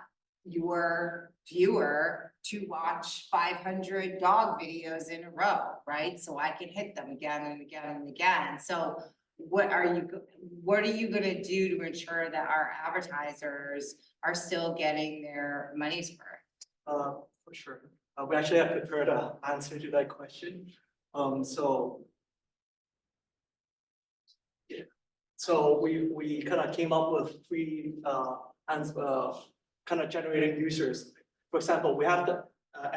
your viewer to watch 500 dog videos in a row, right? So I can hit them again and again and again. So what are you gonna do to ensure that our advertisers are still getting their money's worth? For sure. We actually have prepared an answer to that question. So we kind of came up with three kind of generating users. For example, we have to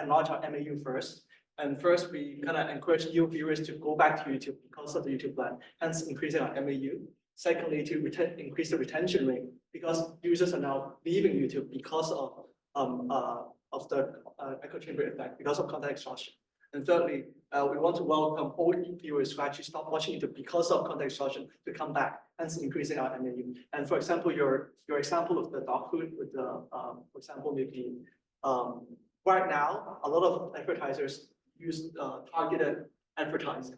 enlarge our MAU first. And first, we kind of encourage new viewers to go back to YouTube because of the YouTube plan, hence increasing our MAU. Secondly, to increase the retention rate because users are now leaving YouTube because of the echo chamber effect, because of content exhaustion. And thirdly, we want to welcome old viewers who actually stopped watching YouTube because of content exhaustion to come back, hence increasing our MAU. And for example, your example of the dog food with the, for example, maybe right now, a lot of advertisers use targeted advertising.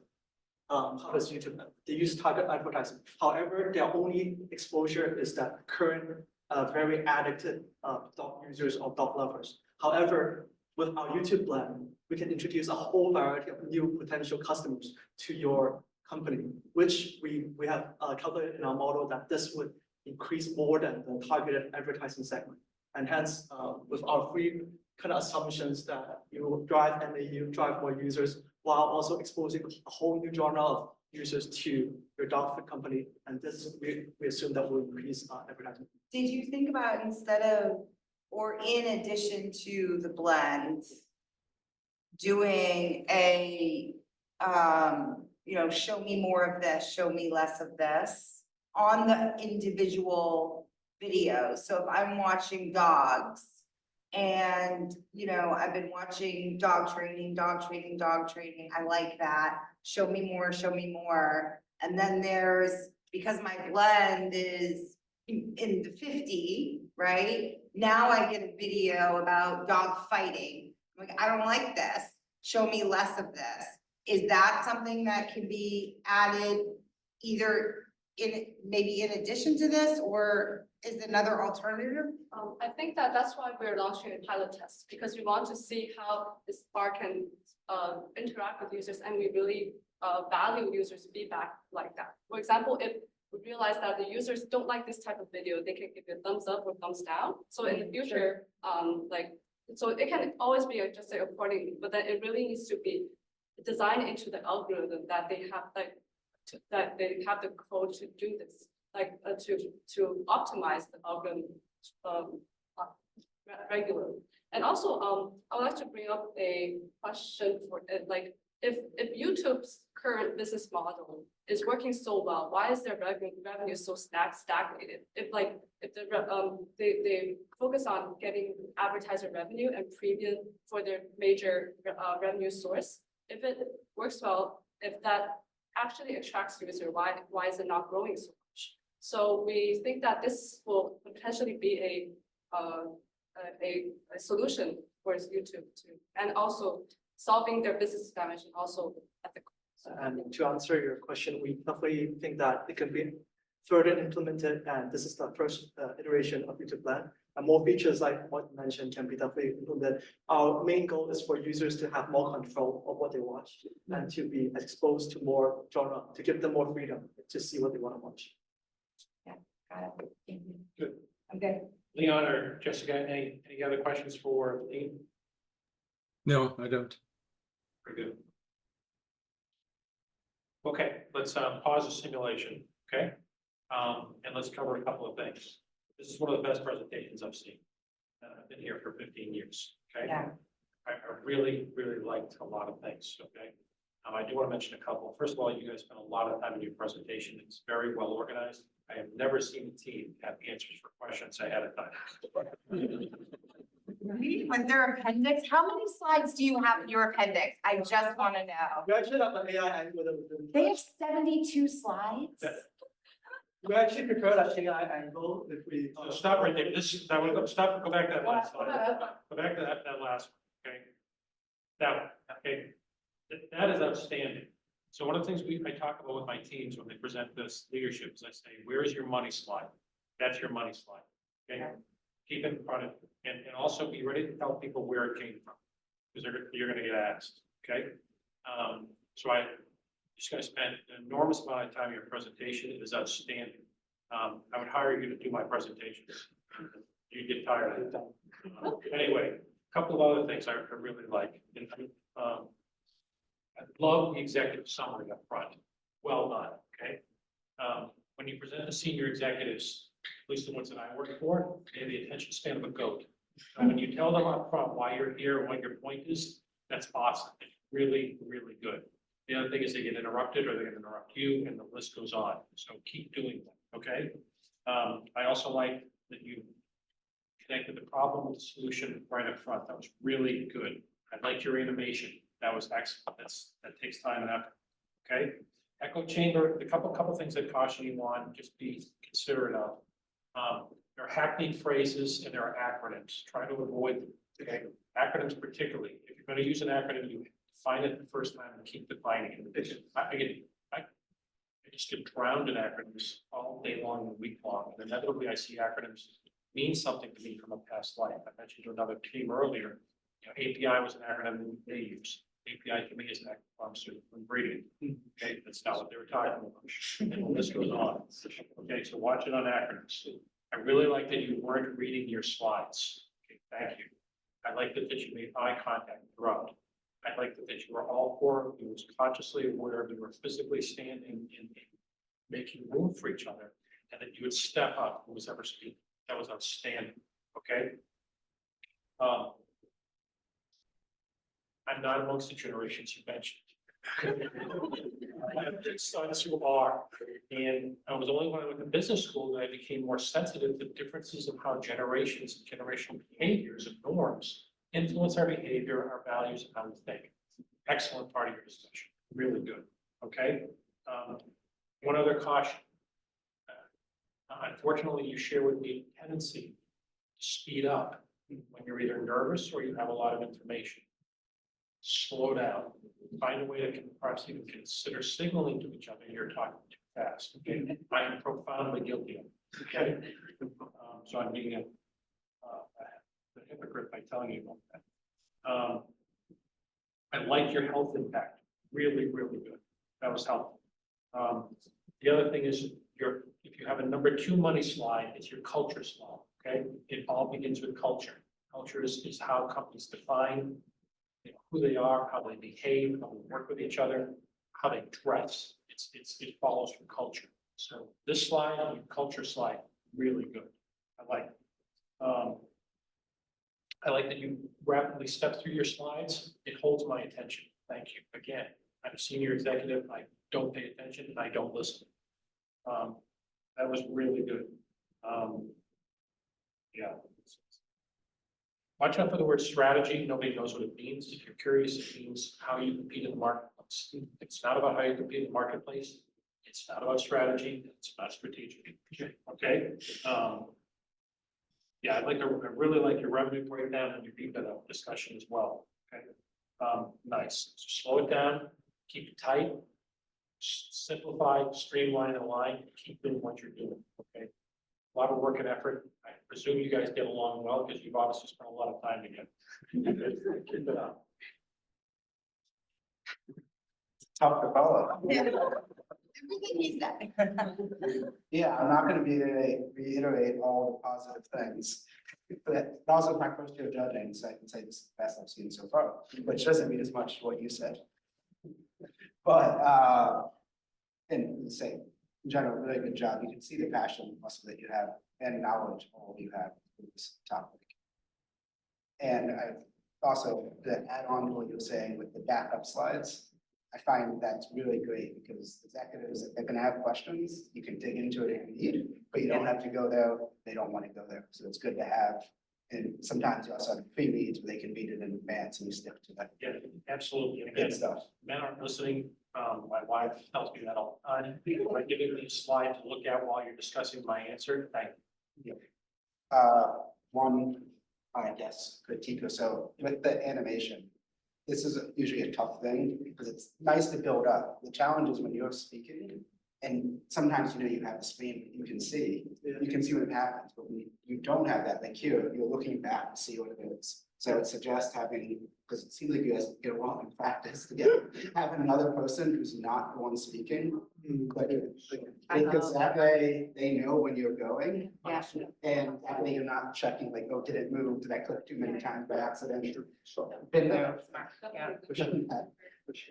How does YouTube? They use target advertising. However, their only exposure is that current very addicted dog users or dog lovers. However, with our YouTube plan, we can introduce a whole variety of new potential customers to your company, which we have calculated in our model that this would increase more than the targeted advertising segment. And hence, with our three kind of assumptions that you will drive MAU, drive more users, while also exposing a whole new genre of users to your dog food company. And this, we assume that will increase advertising. Did you think about instead of, or in addition to the blend, doing a, show me more of this, show me less of this on the individual videos? So if I'm watching dogs and, I've been watching dog training, I like that. Show me more, show me more. And then because my blend is in the 50, right? Now I get a video about dog fighting. I'm like, I don't like this. Show me less of this. Is that something that can be added either maybe in addition to this, or is it another alternative? I think that's why we're launching a pilot test, because we want to see how this bar can interact with users, and we really value users' feedback like that. For example, if we realize that the users don't like this type of video, they can give it a thumbs up or thumbs down. So in the future, so it can always be adjusted accordingly, but then it really needs to be designed into the algorithm that they have, that they have the code to do this, to optimize the algorithm regularly. And also, I would like to bring up a question for like, if YouTube's current business model is working so well, why is their revenue so stagnated? If they focus on getting advertiser revenue and premium for their major revenue source, if it works well, if that actually attracts user, why is it not growing so much? So we think that this will potentially be a solution for YouTube too, and also solving their business dimension also ethical. And to answer your question, we definitely think that it can be further implemented, and this is the first iteration of YouTube Plan. And more features like what you mentioned can be definitely implemented. Our main goal is for users to have more control of what they watch and to be exposed to more genre, to give them more freedom to see what they want to watch. Got it. Thank you. Good. I'm good. Leon or Jessica, any other questions for Lean? No, I don't. Very good. Okay, let's pause the simulation, okay? And let's cover a couple of things. This is one of the best presentations I've seen. I've been here for 15 years, okay? Yeah. I really, really liked a lot of things, okay? I do want to mention a couple. First of all, you guys spent a lot of time in your presentation. It's very well organized. I have never seen a team have answers for questions ahead of time. Really? With their appendix, how many slides do you have in your appendix? I just want to know. We actually have an AI angle that we do. They have 72 slides? We actually prepared an AI angle if we. So stop right there. Go back to that last slide. Go back to that last one, okay? Now, okay, that is outstanding. So one of the things I talk about with my teams when they present this leadership is I say, where is your money slide? That's your money slide, okay? Keep it in front of you, and also be ready to tell people where it came from, because you're gonna get asked, okay? So I'm just gonna spend an enormous amount of time in your presentation. It is outstanding. I would hire you to do my presentations. You get tired of it. Anyway, a couple of other things I really like. I love the executive summary up front. Well done, okay? When you present to senior executives, at least the ones that I work for, they have the attention span of a goat. And when you tell them up front why you're here and what your point is, that's awesome. It's really, really good. The other thing is they get interrupted or they can interrupt you, and the list goes on. So keep doing that, okay? I also like that you connected the problem with the solution right up front. That was really good. I liked your animation. That was excellent. That takes time and effort, okay? Echo chamber, the couple things that caution you on, just be considerate of. There are hackneyed phrases and there are acronyms. Try to avoid them, okay? Acronyms particularly. If you're going to use an acronym, you define it the first time and keep defining it. I just get drowned in acronyms all day long and week long. And inevitably I see acronyms mean something to me from a past life. I mentioned to another team earlier, API was an acronym they use. API to me is an acronym for pharmaceutical ingredient. Okay, that's not what they were talking about. And the list goes on. Okay, so watch it on acronyms. I really like that you weren't reading your slides. Okay, thank you. I like that you made eye contact throughout. I like that you were all four of you was consciously aware of you were physically standing in making room for each other, and that you would step up who was ever speaking. That was outstanding. Okay. I'm not amongst the generations you mentioned. I have sons who are, and I was only when I went to business school that I became more sensitive to differences of how generations and generational behaviors and norms influence our behavior, our values, and how we think. Excellent part of your discussion. Really good. Okay. One other caution. Unfortunately, you share with me a tendency to speed up when you're either nervous or you have a lot of information. Slow down. Find a way to perhaps even consider signaling to each other you're talking too fast. Okay, I am profoundly guilty of it. Okay, so I'm being a hypocrite by telling you about that. I like your health impact. Really, really good. That was helpful. The other thing is if you have a number 2 money slide, it's your culture slide. Okay, it all begins with culture. Culture is how companies define who they are, how they behave, how they work with each other, how they dress. It follows from culture. So this slide, your culture slide, really good. I like it. I like that you rapidly step through your slides. It holds my attention. Thank you. Again, I'm a senior executive. I don't pay attention and I don't listen. That was really good. Yeah. Watch out for the word strategy. Nobody knows what it means. If you're curious, it means how you compete in the marketplace. It's not about how you compete in the marketplace. It's not about strategy. It's about strategic. Okay. Yeah, I really like your revenue breakdown and your EBITDA discussion as well. Okay. Nice. So slow it down, keep it tight, simplify, streamline, and align, keep doing what you're doing. Okay. A lot of work and effort. I presume you guys get along well because you've obviously spent a lot of time together. Keep it up. Tough to follow. Everything he said. Yeah, I'm not gonna reiterate all the positive things. But that was my first year judging, so I can say this is the best I've seen so far, which doesn't mean as much as what you said. But, and say, in general, really good job. You can see the passion also that you have and knowledge all you have in this topic. And I also, to add on to what you were saying with the backup slides, I find that's really great because executives, if they're gonna have questions, you can dig into it if you need, but you don't have to go there. They don't want to go there. So it's good to have. And sometimes you also have pre-reads where they can read it in advance and you stick to that. Yeah, absolutely. And again, Good stuff. men aren't listening. My wife tells me that all the time. By giving me a slide to look at while you're discussing my answer, thank you. One, I guess, critique or so with the animation. This is usually a tough thing because it's nice to build up. The challenge is when you're speaking and sometimes, you have the screen, you can see what happens, but when you don't have that, like here, you're looking back to see what it is. So I would suggest having, because it seems like you guys get along in practice together, having another person who's not the one speaking. But because that way they know when you're going. Yeah. And that way you're not checking like, oh, did it move? Did I click too many times by accident? Been there. Yeah.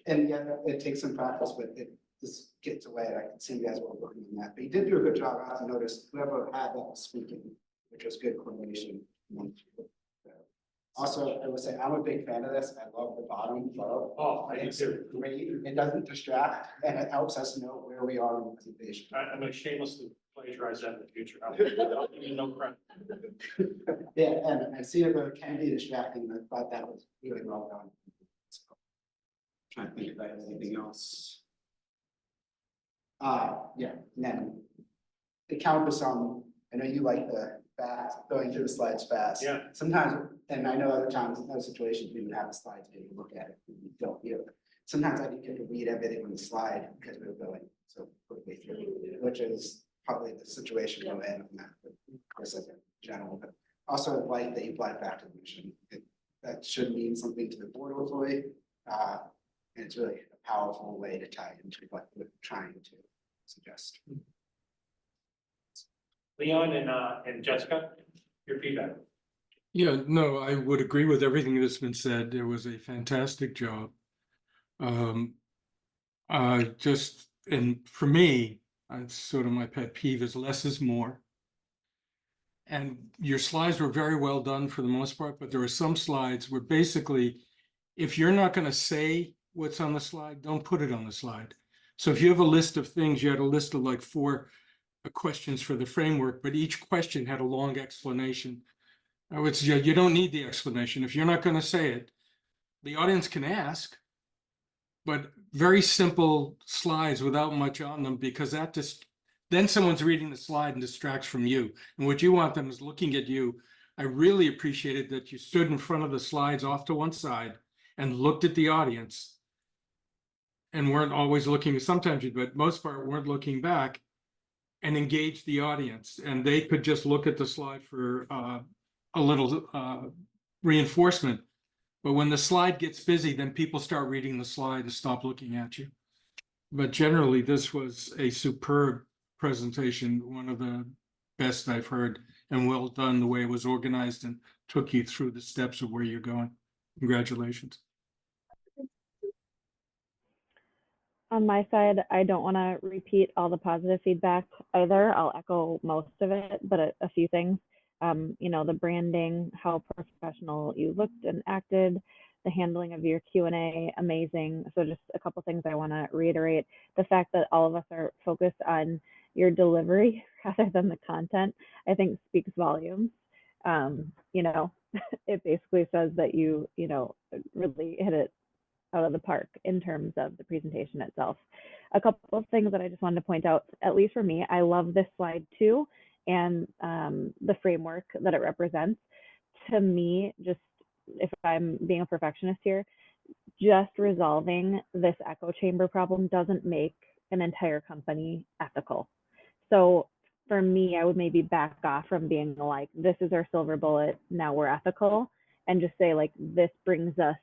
And yeah, it takes some practice, but it just gets away. I can see you guys were working on that, but you did do a good job. I also noticed whoever had that was speaking, which was good coordination. Also, I would say I'm a big fan of this. I love the bottom flow. Oh, I It's do. great. It doesn't distract and it helps us know where we are in the presentation. I'm going to shamelessly plagiarize that in the future. I'll give you no credit. Yeah, and I see if it can be distracting, but I thought that was really well done. So, trying to think if I have anything else. Yeah, and then the count is on, I know you like the fast, going through the slides fast. Yeah. Sometimes, and I know other times, in those situations, we would have the slides, maybe look at it, and you don't hear it. Sometimes I didn't get to read everything on the slide because we were going so quickly through, which is probably the situation we're in on that, but of course, as a general, but also like that you applied back to the mission. That should mean something to the board hopefully. And it's really a powerful way to tie into what we're trying to suggest. Leon and Jessica, your feedback. Yeah, no, I would agree with everything that's been said. It was a fantastic job. And for me, it's sort of my pet peeve is less is more. And your slides were very well done for the most part, but there were some slides where basically, if you're not going to say what's on the slide, don't put it on the slide. So if you have a list of things, you had a list of like 4 questions for the framework, but each question had a long explanation. I would suggest you don't need the explanation. If you're not going to say it, the audience can ask, but very simple slides without much on them, because that just, then someone's reading the slide and distracts from you. And what you want them is looking at you. I really appreciated that you stood in front of the slides off to one side and looked at the audience and weren't always looking, sometimes you, but most part weren't looking back, and engaged the audience. And they could just look at the slide for a little reinforcement. But when the slide gets busy, then people start reading the slide and stop looking at you. But generally, this was a superb presentation, one of the best I've heard, and well done the way it was organized and took you through the steps of where you're going. Congratulations. On my side, I don't want to repeat all the positive feedback either. I'll echo most of it, but a few things. the branding, how professional you looked and acted, the handling of your Q&A, amazing. So just a couple things I want to reiterate. The fact that all of us are focused on your delivery rather than the content, I think speaks volumes. It basically says that you really hit it out of the park in terms of the presentation itself. A couple of things that I just wanted to point out, at least for me, I love this slide too, and the framework that it represents. To me, just if I'm being a perfectionist here, just resolving this echo chamber problem doesn't make an entire company ethical. So for me, I would maybe back off from being like, this is our silver bullet, now we're ethical, and just say like, this brings us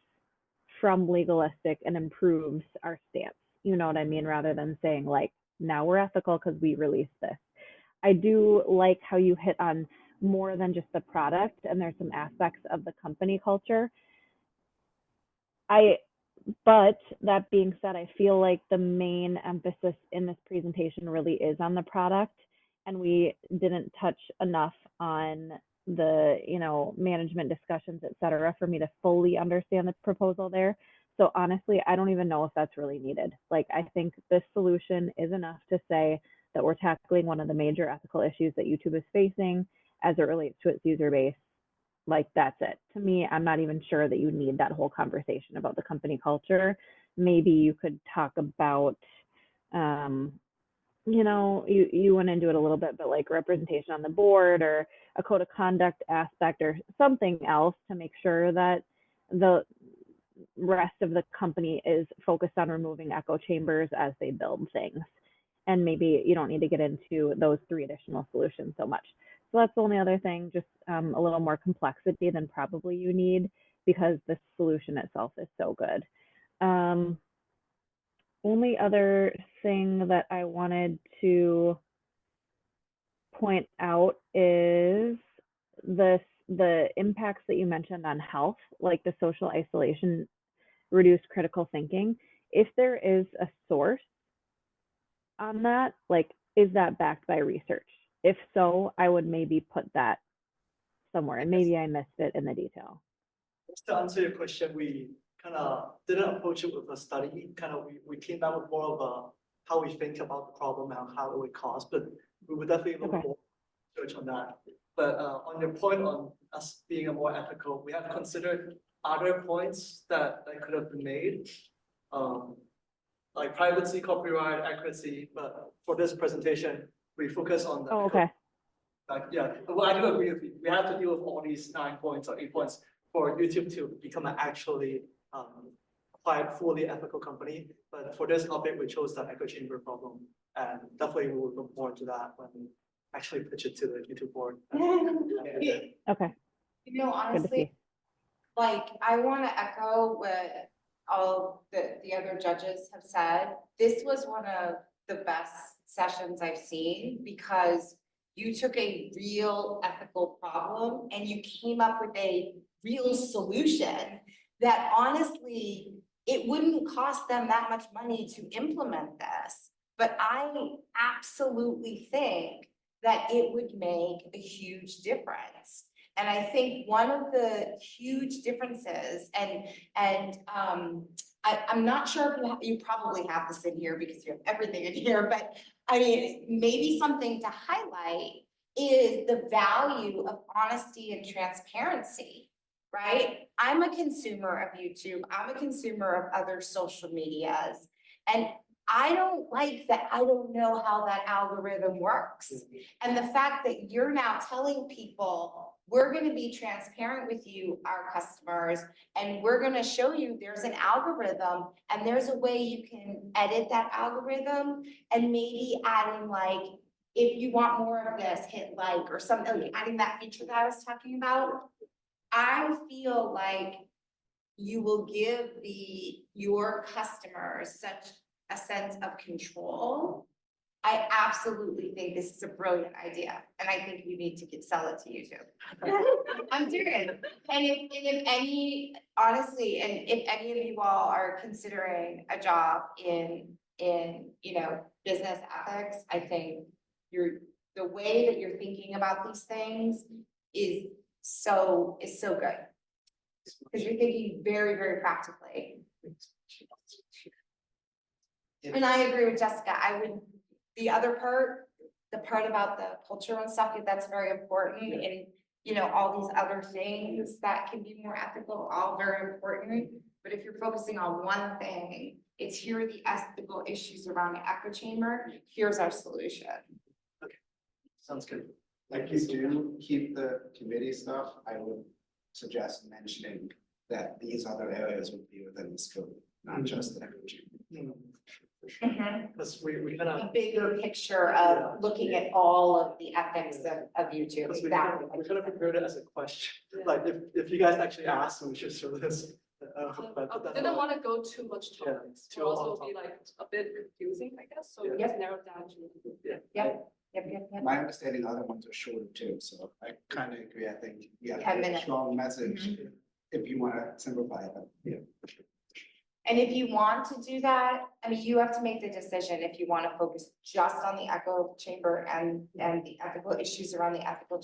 from legalistic and improves our stance. You know what I mean? Rather than saying like, now we're ethical because we released this. I do like how you hit on more than just the product, and there's some aspects of the company culture. But that being said, I feel like the main emphasis in this presentation really is on the product, and we didn't touch enough on the management discussions, et cetera, for me to fully understand the proposal there. So honestly, I don't even know if that's really needed. Like, I think this solution is enough to say that we're tackling one of the major ethical issues that YouTube is facing as it relates to its user base. Like, that's it. To me, I'm not even sure that you need that whole conversation about the company culture. Maybe you could talk about, you went into it a little bit, but like representation on the board or a code of conduct aspect or something else to make sure that the rest of the company is focused on removing echo chambers as they build things. And maybe you don't need to get into those 3 additional solutions so much. So that's the only other thing, just a little more complexity than probably you need, because the solution itself is so good. Only other thing that I wanted to point out is the impacts that you mentioned on health, like the social isolation, reduced critical thinking. If there is a source on that, like, is that backed by research? If so, I would maybe put that somewhere, and maybe I missed it in the detail. Just to answer your question, we kind of didn't approach it with a study. We came out with more of a how we think about the problem and how it would cost, but we would definitely look more research on that. But on your point on us being a more ethical, we have considered other points that could have been made, like privacy, copyright, accuracy. But for this presentation, we focus on the. Oh, okay. Well, I do agree with you. We have to deal with all these 9 points or 8 points for YouTube to become an actually applied fully ethical company. But for this topic, we chose the echo chamber problem, and definitely we will look more into that when we actually pitch it to the YouTube board. Okay. Honestly, like, I want to echo what all the other judges have said. This was one of the best sessions I've seen, because you took a real ethical problem and you came up with a real solution that honestly, it wouldn't cost them that much money to implement this. But I absolutely think that it would make a huge difference. And I think one of the huge differences, and I'm not sure if you probably have this in here because you have everything in here, but I mean, maybe something to highlight is the value of honesty and transparency, right? I'm a consumer of YouTube. I'm a consumer of other social medias. And I don't like that I don't know how that algorithm works. And the fact that you're now telling people, we're going to be transparent with you, our customers, and we're going to show you there's an algorithm and there's a way you can edit that algorithm, and maybe adding, like, if you want more of this, hit like, or something, like adding that feature that I was talking about. I feel like you will give your customers such a sense of control. I absolutely think this is a brilliant idea, and I think you need to sell it to YouTube. I'm serious. And if any, honestly, and if any of you all are considering a job in business ethics, I think the way that you're thinking about these things is so good. Because you're thinking very, very practically. And I agree with Jessica, the other part, the part about the culture and stuff, that's very important, and, you know, all these other things that can be more ethical, all very important. But if you're focusing on one thing, it's here are the ethical issues around the echo chamber, here's our solution. Sounds good. Like you do keep the committee stuff, I would suggest mentioning that these other areas would be within the scope, not just the echo chamber. Because we kind A of, bigger picture of looking at all of the ethics of YouTube, because exactly. we kind of prepared it as a question, like if you guys actually ask, we should show this. But I that's didn't not- want to go too much Yeah, topics, too to also long be like a bit confusing, I guess, so Yeah. just narrow it down to. Yep. My understanding, the other ones are shorter too, so I kind of agree, I think, yeah, 10 a minutes. strong message, if you want to simplify it. And if you want to do that, I mean, you have to make the decision if you want to focus just on the echo chamber and the ethical issues around the echo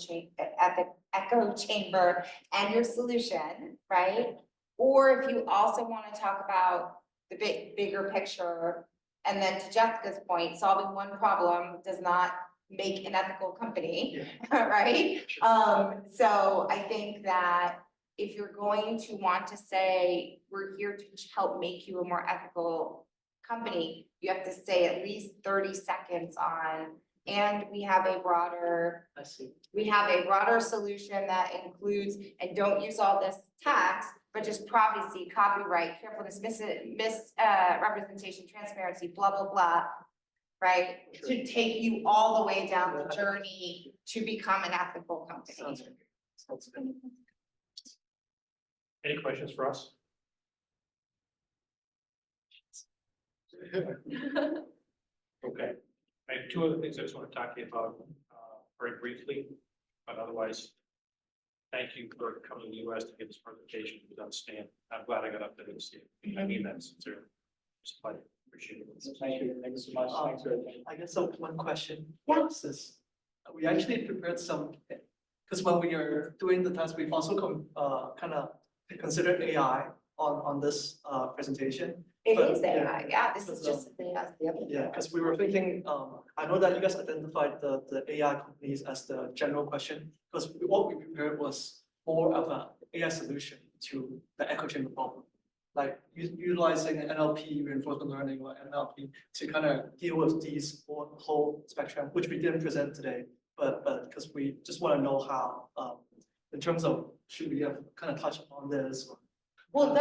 chamber and your solution, right? Or if you also want to talk about the bigger picture, and then to Jessica's point, solving one problem does not make an ethical company, right? So I think that if you're going to want to say, we're here to help make you a more ethical company, you have to say at least 30 seconds on, and we have a broader I see. solution that includes, and don't use all this text, but just privacy, copyright, carefulness, misrepresentation, transparency, blah, blah, blah. Right? To take you all the way down the journey to become an ethical company. Sounds good. Sounds good. Any questions for us? Okay, I have two other things I just want to talk to you about, very briefly, but otherwise, thank you for coming to the US to give this presentation. It was outstanding. I'm glad I got up there to see it. I mean that sincerely. Just like, appreciate it. Thank you so much. Thanks for everything. I guess one question. Yeah. Is, we actually prepared some, because when we are doing the task, we've also kind of considered AI on this presentation. It But, is AI, yeah, this is But, just something else, the other. Yeah, because we were thinking, I know that you guys identified the AI companies as the general question, because what we prepared was more of an AI solution to the echo chamber problem. Like utilizing NLP, reinforcement learning, or NLP to kind of deal with these whole spectrum, which we didn't present today, but because we just want to know how, in terms of should we have kind of touched on this? Well,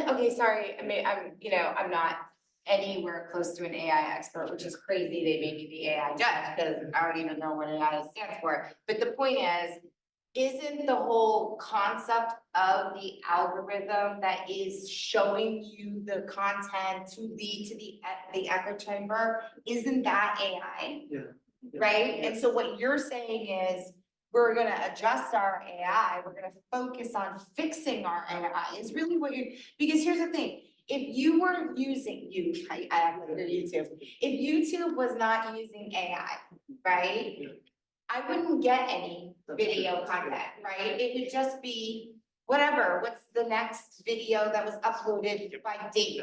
okay, sorry, I mean, I'm not anywhere close to an AI expert, which is crazy, they made me the AI judge, because I don't even know what AI stands for. But the point is, isn't the whole concept of the algorithm that is showing you the content to lead to the echo chamber, isn't that AI? Yeah. Right? And so what you're saying is, we're gonna adjust our AI, we're gonna focus on fixing our AI, is really what because here's the thing, if you weren't using, I have YouTube, if YouTube was not using AI, right? I wouldn't get any video content, right? It would just be whatever, what's the next video that was uploaded by date,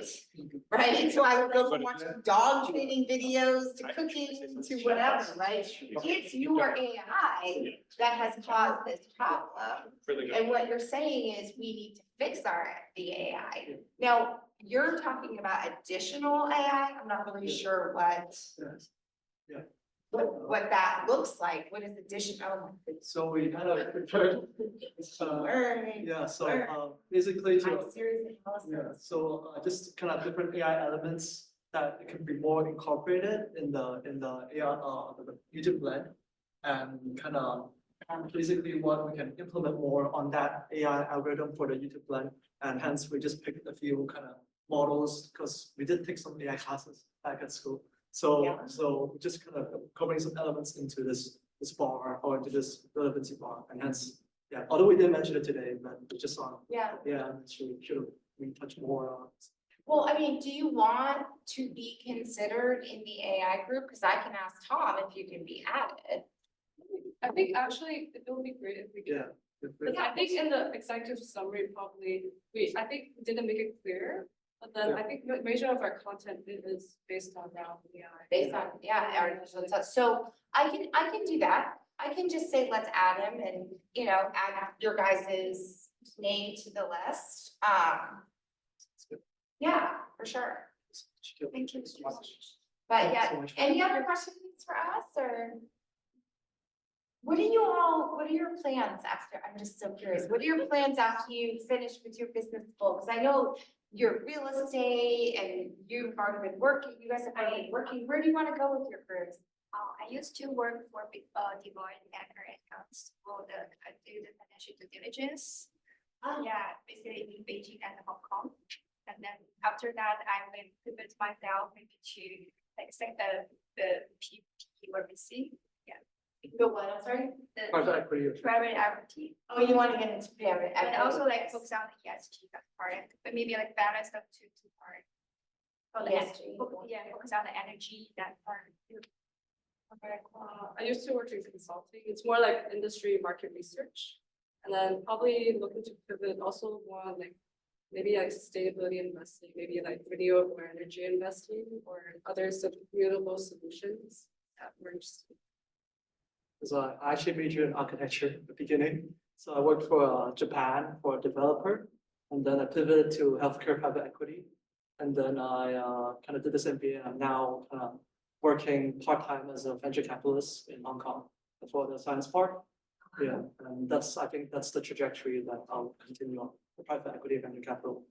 right? So I would go from watching dog training videos to cooking to whatever, right? It's your AI that has caused this problem. Really good. And what you're saying is we need to fix the AI. Now, you're talking about additional AI. I'm not really sure what that looks like. What is additional? So we kind of prepared, yeah, so basically to. Serious Yeah, analysis. so just kind of different AI elements that can be more incorporated in the AI the YouTube blend, and kind of basically what we can implement more on that AI algorithm for the YouTube blend, and hence we just picked a few kind of models because we did take some AI classes back at school. So we just kind of covering some elements into this bar or into this relevancy bar, and hence. Yeah, although we didn't mention it today, but just on. Yeah. Yeah, should we touch more on? Well, I mean, do you want to be considered in the AI group? Because I can ask Tom if you can be added. I think actually it would be great if we could. Because I think in the executive summary, probably, I think we didn't make it clear, but then I think the major of our content is based on around AI. Based on, yeah, artificial intelligence. So I can do that. I can just say, let's add him and, you know, add your guys's name to the list. Yeah, for sure. Thank you. But Thank you yeah, so much. any other questions for us or? What are your plans after, I'm just so curious, what are your plans after you finish with your business school? Because I know you're real estate and you've already been working, you guys have already been working, where do you want to go with your careers? I used to work for Deloitte and accounts for I do the financial due diligence. Yeah, basically in Beijing and Hong Kong. And then after that, I will pivot myself maybe to like say the PE or VC. Yeah. The what, I'm sorry? The Private equity. private equity. Oh, you want to get into private And equity? also like focus on the ESG that part, but maybe like balance the two part. So the ESG. yeah, focus on the energy that part. I used to work in consulting. It's more like industry market research. And then probably looking to pivot also more on like maybe like sustainability investing, maybe like renewable energy investing or other renewable solutions that we're interested in. So I actually majored in architecture at the beginning. So I worked for Japan for a developer, and then I pivoted to healthcare private equity. And then I kind of did this MBA, and I'm now working part-time as a venture capitalist in Hong Kong for the science part. Yeah, and I think that's the trajectory that I'll continue on, the private equity venture capital.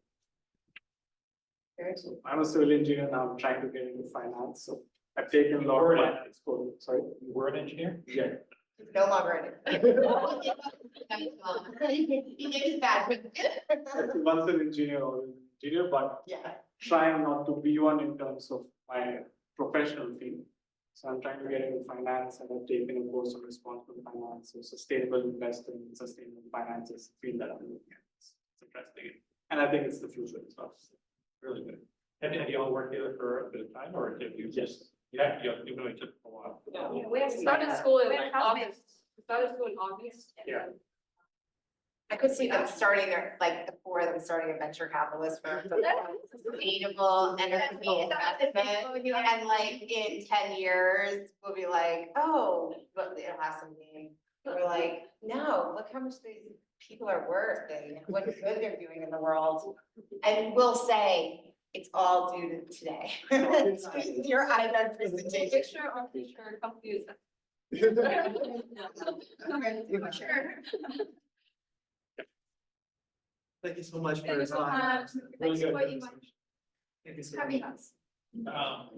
So I'm a civil engineer now, I'm trying to get into finance, so I've taken a lot of finance school, sorry. You were an engineer? Yeah. No longer in it. He did his bad. Once an engineer, always an engineer, but Yeah. trying not to be one in terms of my professional field. So I'm trying to get into finance and I've taken a course on responsible finance, so sustainable investing, sustainable finance is the field that I'm looking at. It's interesting. And I think it's the future as well. So really good. Have you all worked together for a bit of time or have you just, you really took a while? Yeah. We have We started school in we like have August. We started school in August. and Yeah. then I could see them starting their, like, the four of them starting a venture capitalist for sustainable energy investment. And like in 10 years, we'll be like, oh, but it'll have some name. And we're like, no, look how much these people are worth and what good they're doing in the world. And we'll say, it's all due to today. Your IBECC presentation. Picture our future companies. Sure. Thank you so much for Thank your you so time. much. Thanks for inviting Thank you so much. having us. Um,